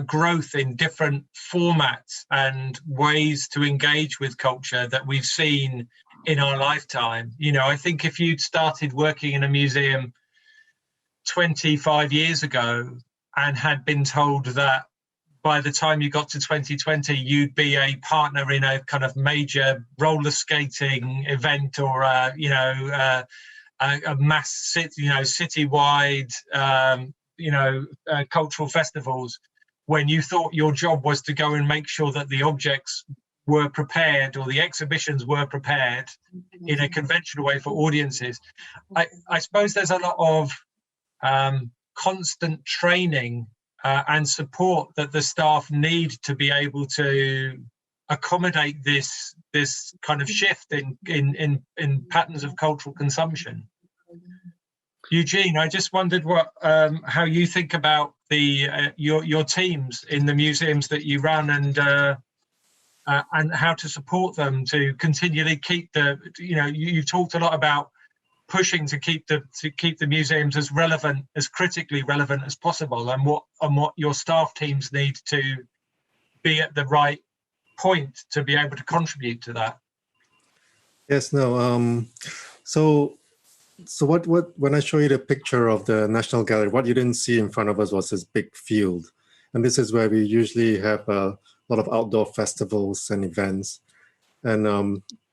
growth in different formats and ways to engage with culture that we've seen in our lifetime. You know, I think if you'd started working in a museum 25 years ago and had been told that by the time you got to 2020, you'd be a partner in a kind of major roller skating event or a mass citywide cultural festivals, when you thought your job was to go and make sure that the objects were prepared or the exhibitions were prepared in a conventional way for audiences. I suppose there's a lot of constant training and support that the staff need to be able to accommodate this kind of shift in patterns of cultural consumption. Eugene, I just wondered how you think about your teams in the museums that you run and how to support them to continually keep you've talked a lot about pushing to keep the museums as relevant, as critically relevant as possible, and what your staff teams need to be at the right point to be able to contribute to that. Yes, no. So what when I show you the picture of the National Gallery, what you didn't see in front of us was this big field, and this is where we usually have a lot of outdoor festivals and events, and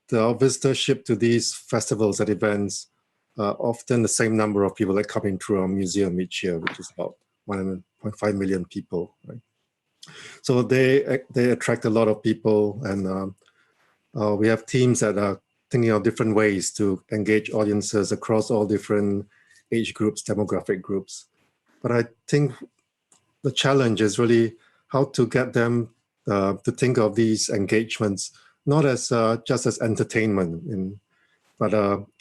the visitorship to these festivals and events. Often the same number of people that come in through our museum each year, which is about 1.5 million people, right? So they attract a lot of people, and we have teams that are thinking of different ways to engage audiences across all different age groups, demographic groups. But I think the challenge is really how to get them to think of these engagements not as just as entertainment, but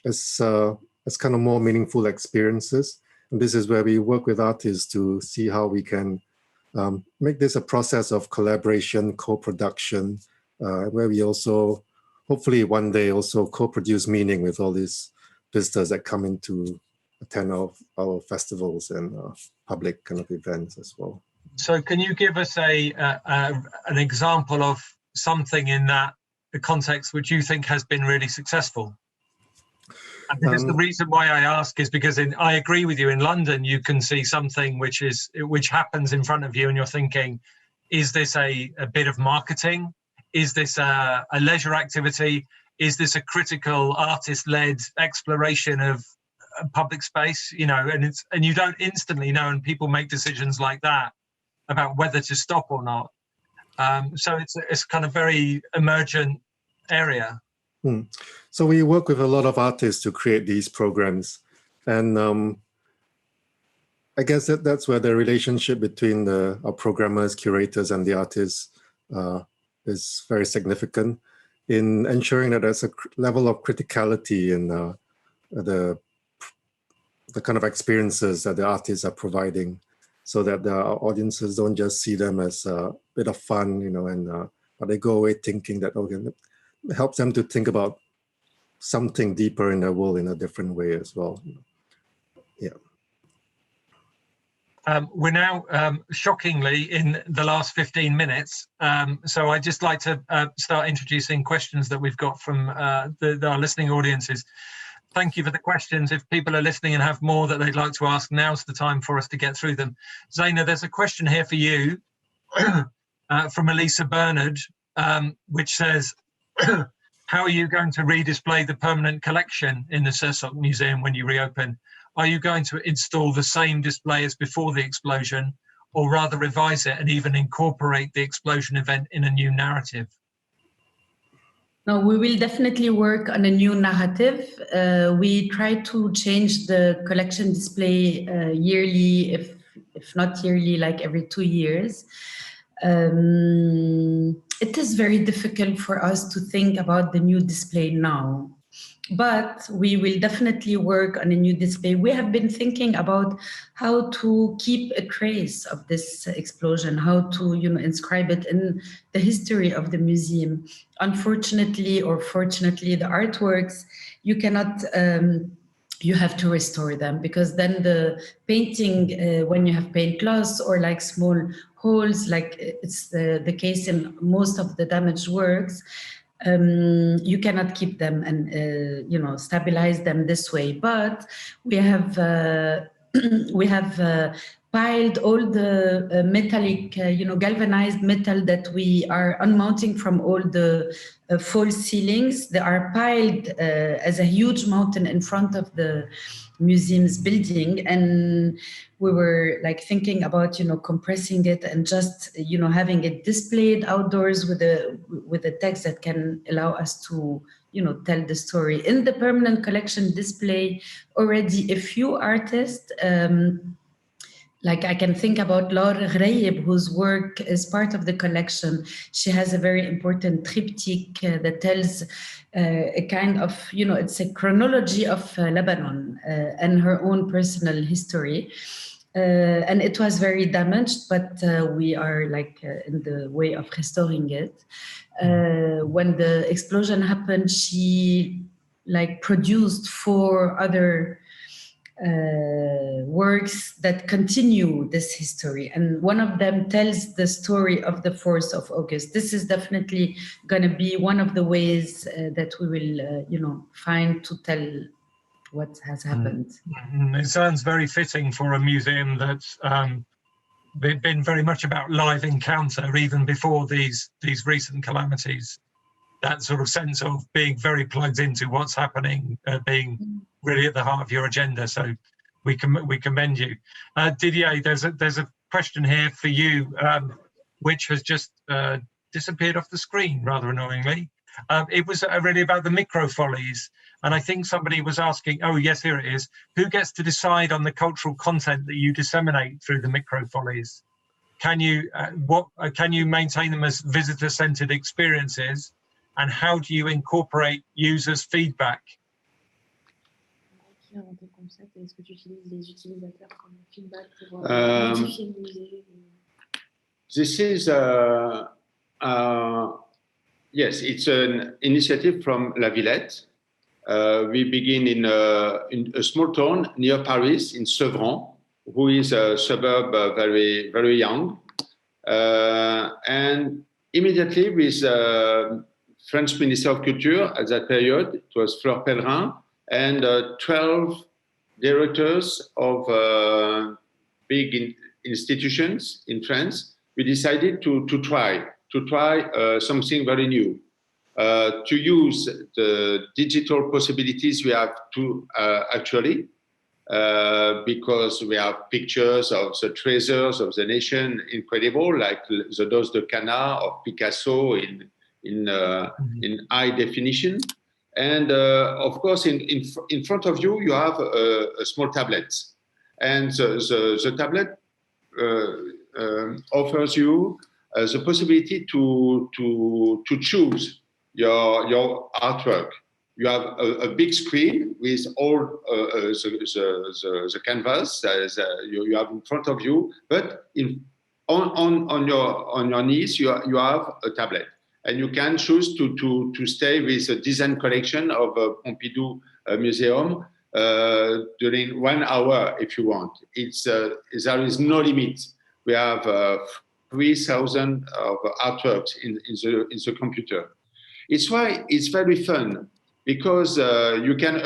as kind of more meaningful experiences. And this is where we work with artists to see how we can make this a process of collaboration, co-production, where we also, hopefully one day, also co-produce meaning with all these visitors that come in to attend our festivals and public kind of events as well. So can you give us an example of something in that context which you think has been really successful? And because the reason why I ask is because I agree with you, in London you can see something which happens in front of you and you're thinking, is this a bit of marketing? Is this a leisure activity? Is this a critical artist-led exploration of public space? You know, and you don't instantly know, and people make decisions like that about whether to stop or not. So it's kind of very emergent area. So we work with a lot of artists to create these programs, and I guess that's where the relationship between our programmers, curators, and the artists is very significant in ensuring that there's a level of criticality in the kind of experiences that the artists are providing, so that the audiences don't just see them as a bit of fun, but they go away thinking that, it helps them to think about something deeper in their world in a different way as well. Yeah. We're now shockingly in the last 15 minutes. So I'd just like to start introducing questions that we've got from our listening audiences. Thank you for the questions. If people are listening and have more that they'd like to ask, now's the time for us to get through them. Zaina, there's a question here for you from Elisa Bernard, which says, how are you going to redisplay the permanent collection in the Sersok Museum when you reopen? Are you going to install the same display as before the explosion, or rather revise it and even incorporate the explosion event in a new narrative? No, we will definitely work on a new narrative. We try to change the collection display yearly, if not yearly, like every 2 years. It is very difficult for us to think about the new display now, but we will definitely work on a new display. We have been thinking about how to keep a trace of this explosion, how to inscribe it in the history of the museum. Unfortunately or fortunately, the artworks, you cannot you have to restore them, because then the painting, when you have paint loss or like small holes, like it's the case in most of the damaged works, you cannot keep them and stabilize them this way. But we have piled all the metallic, galvanized metal that we are unmounting from all the false ceilings. They are piled as a huge mountain in front of the museum's building, and we were like thinking about compressing it and just having it displayed outdoors with a text that can allow us to tell the story. In the permanent collection display, already a few artists, like I can think about Laure Ghraib, whose work is part of the collection. She has a very important triptych that tells a kind of, it's a chronology of Lebanon and her own personal history. And it was very damaged, but we are like in the way of restoring it. When the explosion happened, she like produced 4 other works that continue this history, and one of them tells the story of the 4th of August. This is definitely going to be one of the ways that we will, find to tell what has happened. It sounds very fitting for a museum that's been very much about live encounter, even before these recent calamities. That sort of sense of being very plugged into what's happening, being really at the heart of your agenda. So we commend you. Didier, there's a question here for you, which has just disappeared off the screen rather annoyingly. It was really about the microfollies. And I think somebody was asking, oh yes, here it is. Who gets to decide on the cultural content that you disseminate through the microfollies? Can you maintain them as visitor-centered experiences? And how do you incorporate users' feedback? This is yes, it's an initiative from La Villette. We begin in a small town near Paris, in Sevran, who is a suburb very, very young. And immediately with French Minister of Culture at that period, it was Fleur Pellerin, and 12 directors of big institutions in France, we decided to try something very new, to use the digital possibilities we have to actually, because we have pictures of the treasures of the nation, incredible, like the Dos de Cana of Picasso in high definition. And of course, in front of you, you have a small tablet. And the tablet offers you the possibility to choose your artwork. You have a big screen with all the canvas you have in front of you, but on your knees you have a tablet, and you can choose to stay with a design collection of Pompidou Museum during 1 hour if you want. There is no limit. We have 3,000 of artworks in the computer. It's why it's very fun, because you can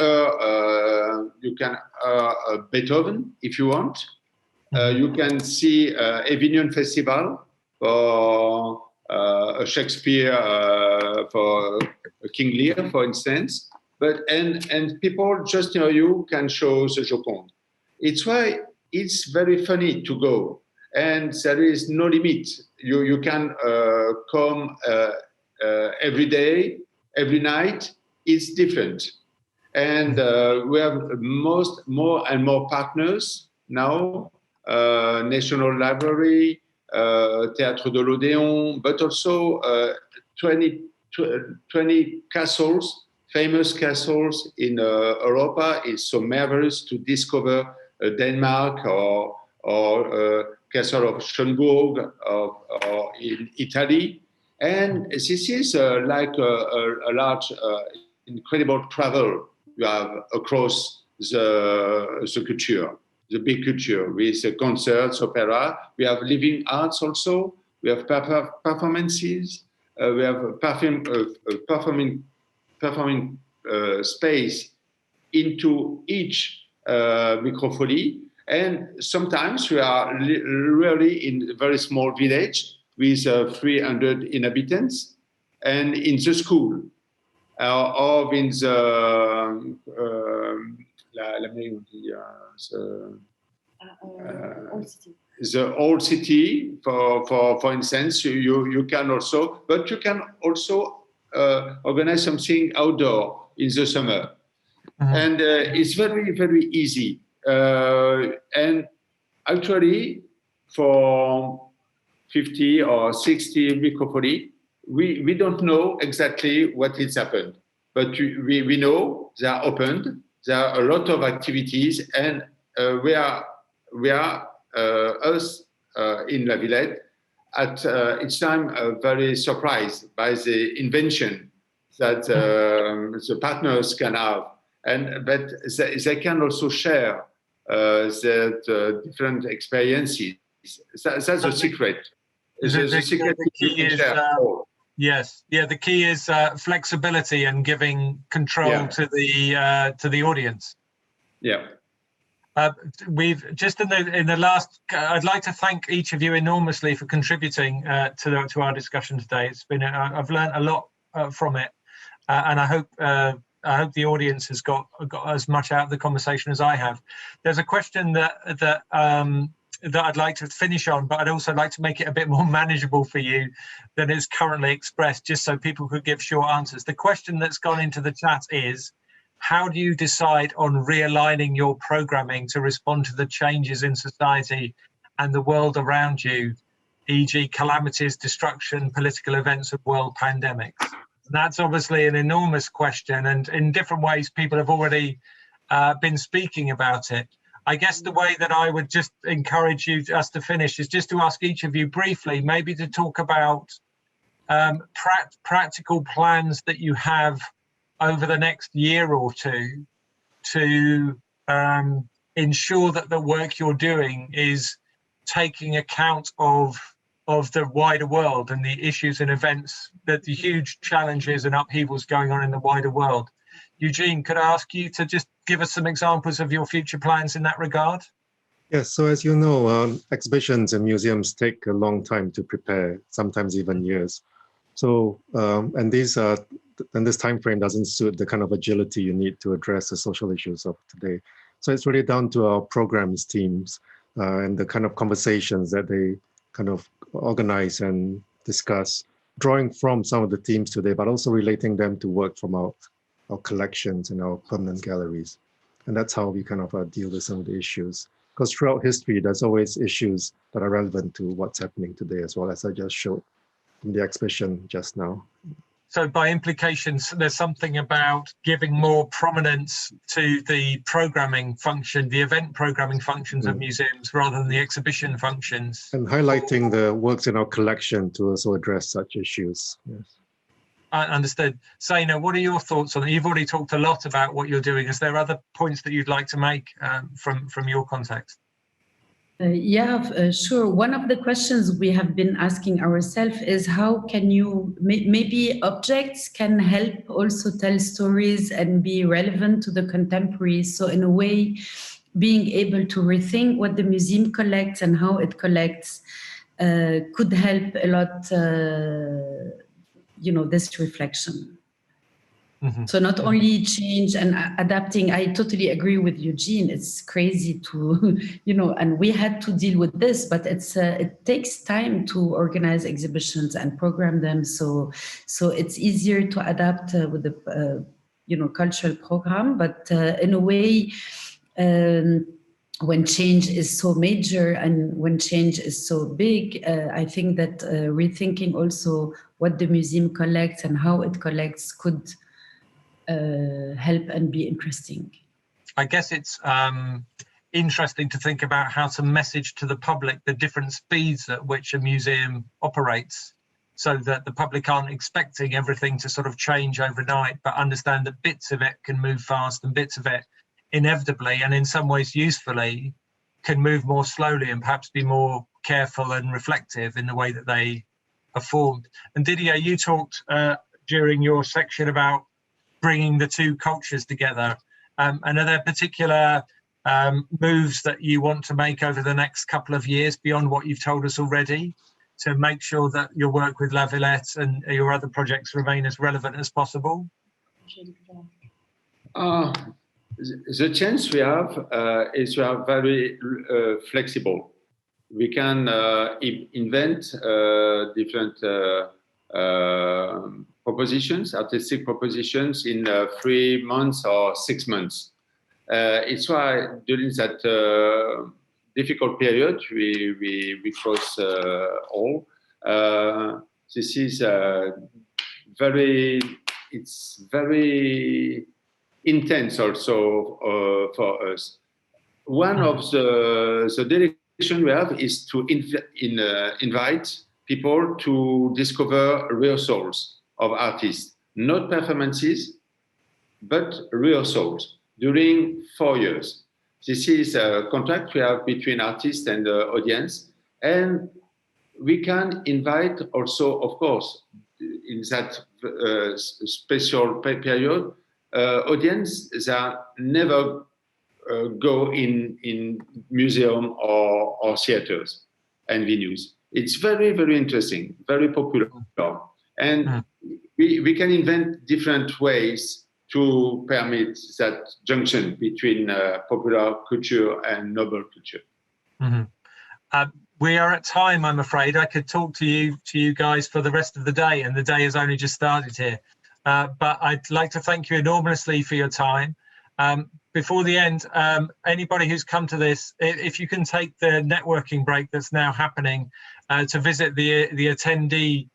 Beethoven if you want. You can see Avignon Festival for Shakespeare, for King Lear, for instance. But and people just near you can show the Joconde. It's why it's very funny to go, and there is no limit. You can come every day, every night. It's different, and we have more and more partners now. National Library, Théâtre de l'Odéon, but also 20 castles, famous castles in Europa. It's so marvelous to discover Denmark or Castle of Schönburg or in Italy. And this is like a large, incredible travel you have across the culture, the big culture, with concerts, opera. We have living arts also. We have performances. We have performing space into each microfolie. And sometimes we are really in a very small village with 300 inhabitants, and in the school, or in the old city, for instance. You can also, but you can also organize something outdoor in the summer. And it's very, very easy. And actually, for 50 or 60 microfolie, we don't know exactly what has happened, but we know they are opened. There are a lot of activities, and we are us in La Villette at each time very surprised by the invention that the partners can have, but they can also share the different experiences. That's the secret. The key is, yes, the key is flexibility and giving control to the audience. Yeah. We've just in the last. I'd like to thank each of you enormously for contributing to our discussion today. It's been I've learned a lot from it, and I hope the audience has got as much out of the conversation as I have. There's a question that that I'd like to finish on, but I'd also like to make it a bit more manageable for you than is currently expressed, just so people could give short answers. The question that's gone into the chat is, how do you decide on realigning your programming to respond to the changes in society and the world around you, e.g. calamities, destruction, political events, and world pandemics? That's obviously an enormous question, and in different ways people have already been speaking about it. I guess the way that I would just encourage us to finish is just to ask each of you briefly, maybe to talk about practical plans that you have over the next year or two to ensure that the work you're doing is taking account of the wider world and the issues and events, that the huge challenges and upheavals going on in the wider world. Eugene, could I ask you to just give us some examples of your future plans in that regard? Yes, so as you know, exhibitions and museums take a long time to prepare, sometimes even years. So, and this time frame doesn't suit the kind of agility you need to address the social issues of today. So it's really down to our programs teams and the kind of conversations that they kind of organize and discuss, drawing from some of the themes today, but also relating them to work from our collections and our permanent galleries. And that's how we kind of deal with some of the issues. Because throughout history, there's always issues that are relevant to what's happening today, as well, as I just showed in the exhibition just now. So by implications, there's something about giving more prominence to the programming function, the event programming functions of museums rather than the exhibition functions. And highlighting the works in our collection to also address such issues. Yes. I understood. Zaina, what are your thoughts on it? You've already talked a lot about what you're doing. Is there other points that you'd like to make from your context? Sure. One of the questions we have been asking ourselves is how can you, maybe objects can help also tell stories and be relevant to the contemporaries. So in a way, being able to rethink what the museum collects and how it collects could help a lot, this reflection. Mm-hmm. So not only change and adapting, I totally agree with Eugene. It's crazy to, and we had to deal with this, but it takes time to organize exhibitions and program them. So it's easier to adapt with the, cultural program, but in a way, when change is so major and when change is so big, I think that rethinking also what the museum collects and how it collects could help and be interesting. I guess it's interesting to think about how to message to the public the different speeds at which a museum operates, so that the public aren't expecting everything to sort of change overnight, but understand that bits of it can move fast and bits of it inevitably and in some ways usefully can move more slowly and perhaps be more careful and reflective in the way that they are formed. And Didier, you talked during your section about bringing the two cultures together. And are there particular moves that you want to make over the next couple of years beyond what you've told us already to make sure that your work with La Villette and your other projects remain as relevant as possible? The chance we have is we are very flexible. We can invent different propositions, artistic propositions in 3 months or 6 months. It's why during that difficult period we cross all. This is it's very intense also for us. One of the direction we have is to invite people to discover real souls of artists, not performances, but real souls during 4 years. This is a contract we have between artists and the audience, and we can invite also, of course, in that special period, audience that never go in museum or theaters and venues. It's very, very interesting, very popular. And we can invent different ways to permit that junction between popular culture and noble culture. Mm-hmm. We are at time, I'm afraid. I could talk to you guys for the rest of the day, and the day has only just started here. But I'd like to thank you enormously for your time. Before the end, anybody who's come to this, if you can take the networking break that's now happening to visit the attendee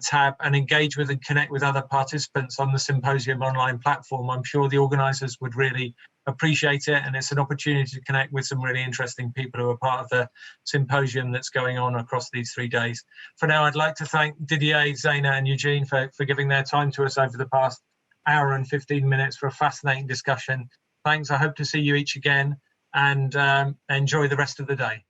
tab and engage with and connect with other participants on the Symposium online platform, I'm sure the organisers would really appreciate it, and it's an opportunity to connect with some really interesting people who are part of the symposium that's going on across these 3 days. For now, I'd like to thank Didier, Zeina and Eugene for giving their time to us over the past hour and 15 minutes for a fascinating discussion. Thanks. I hope to see you each again, and enjoy the rest of the day.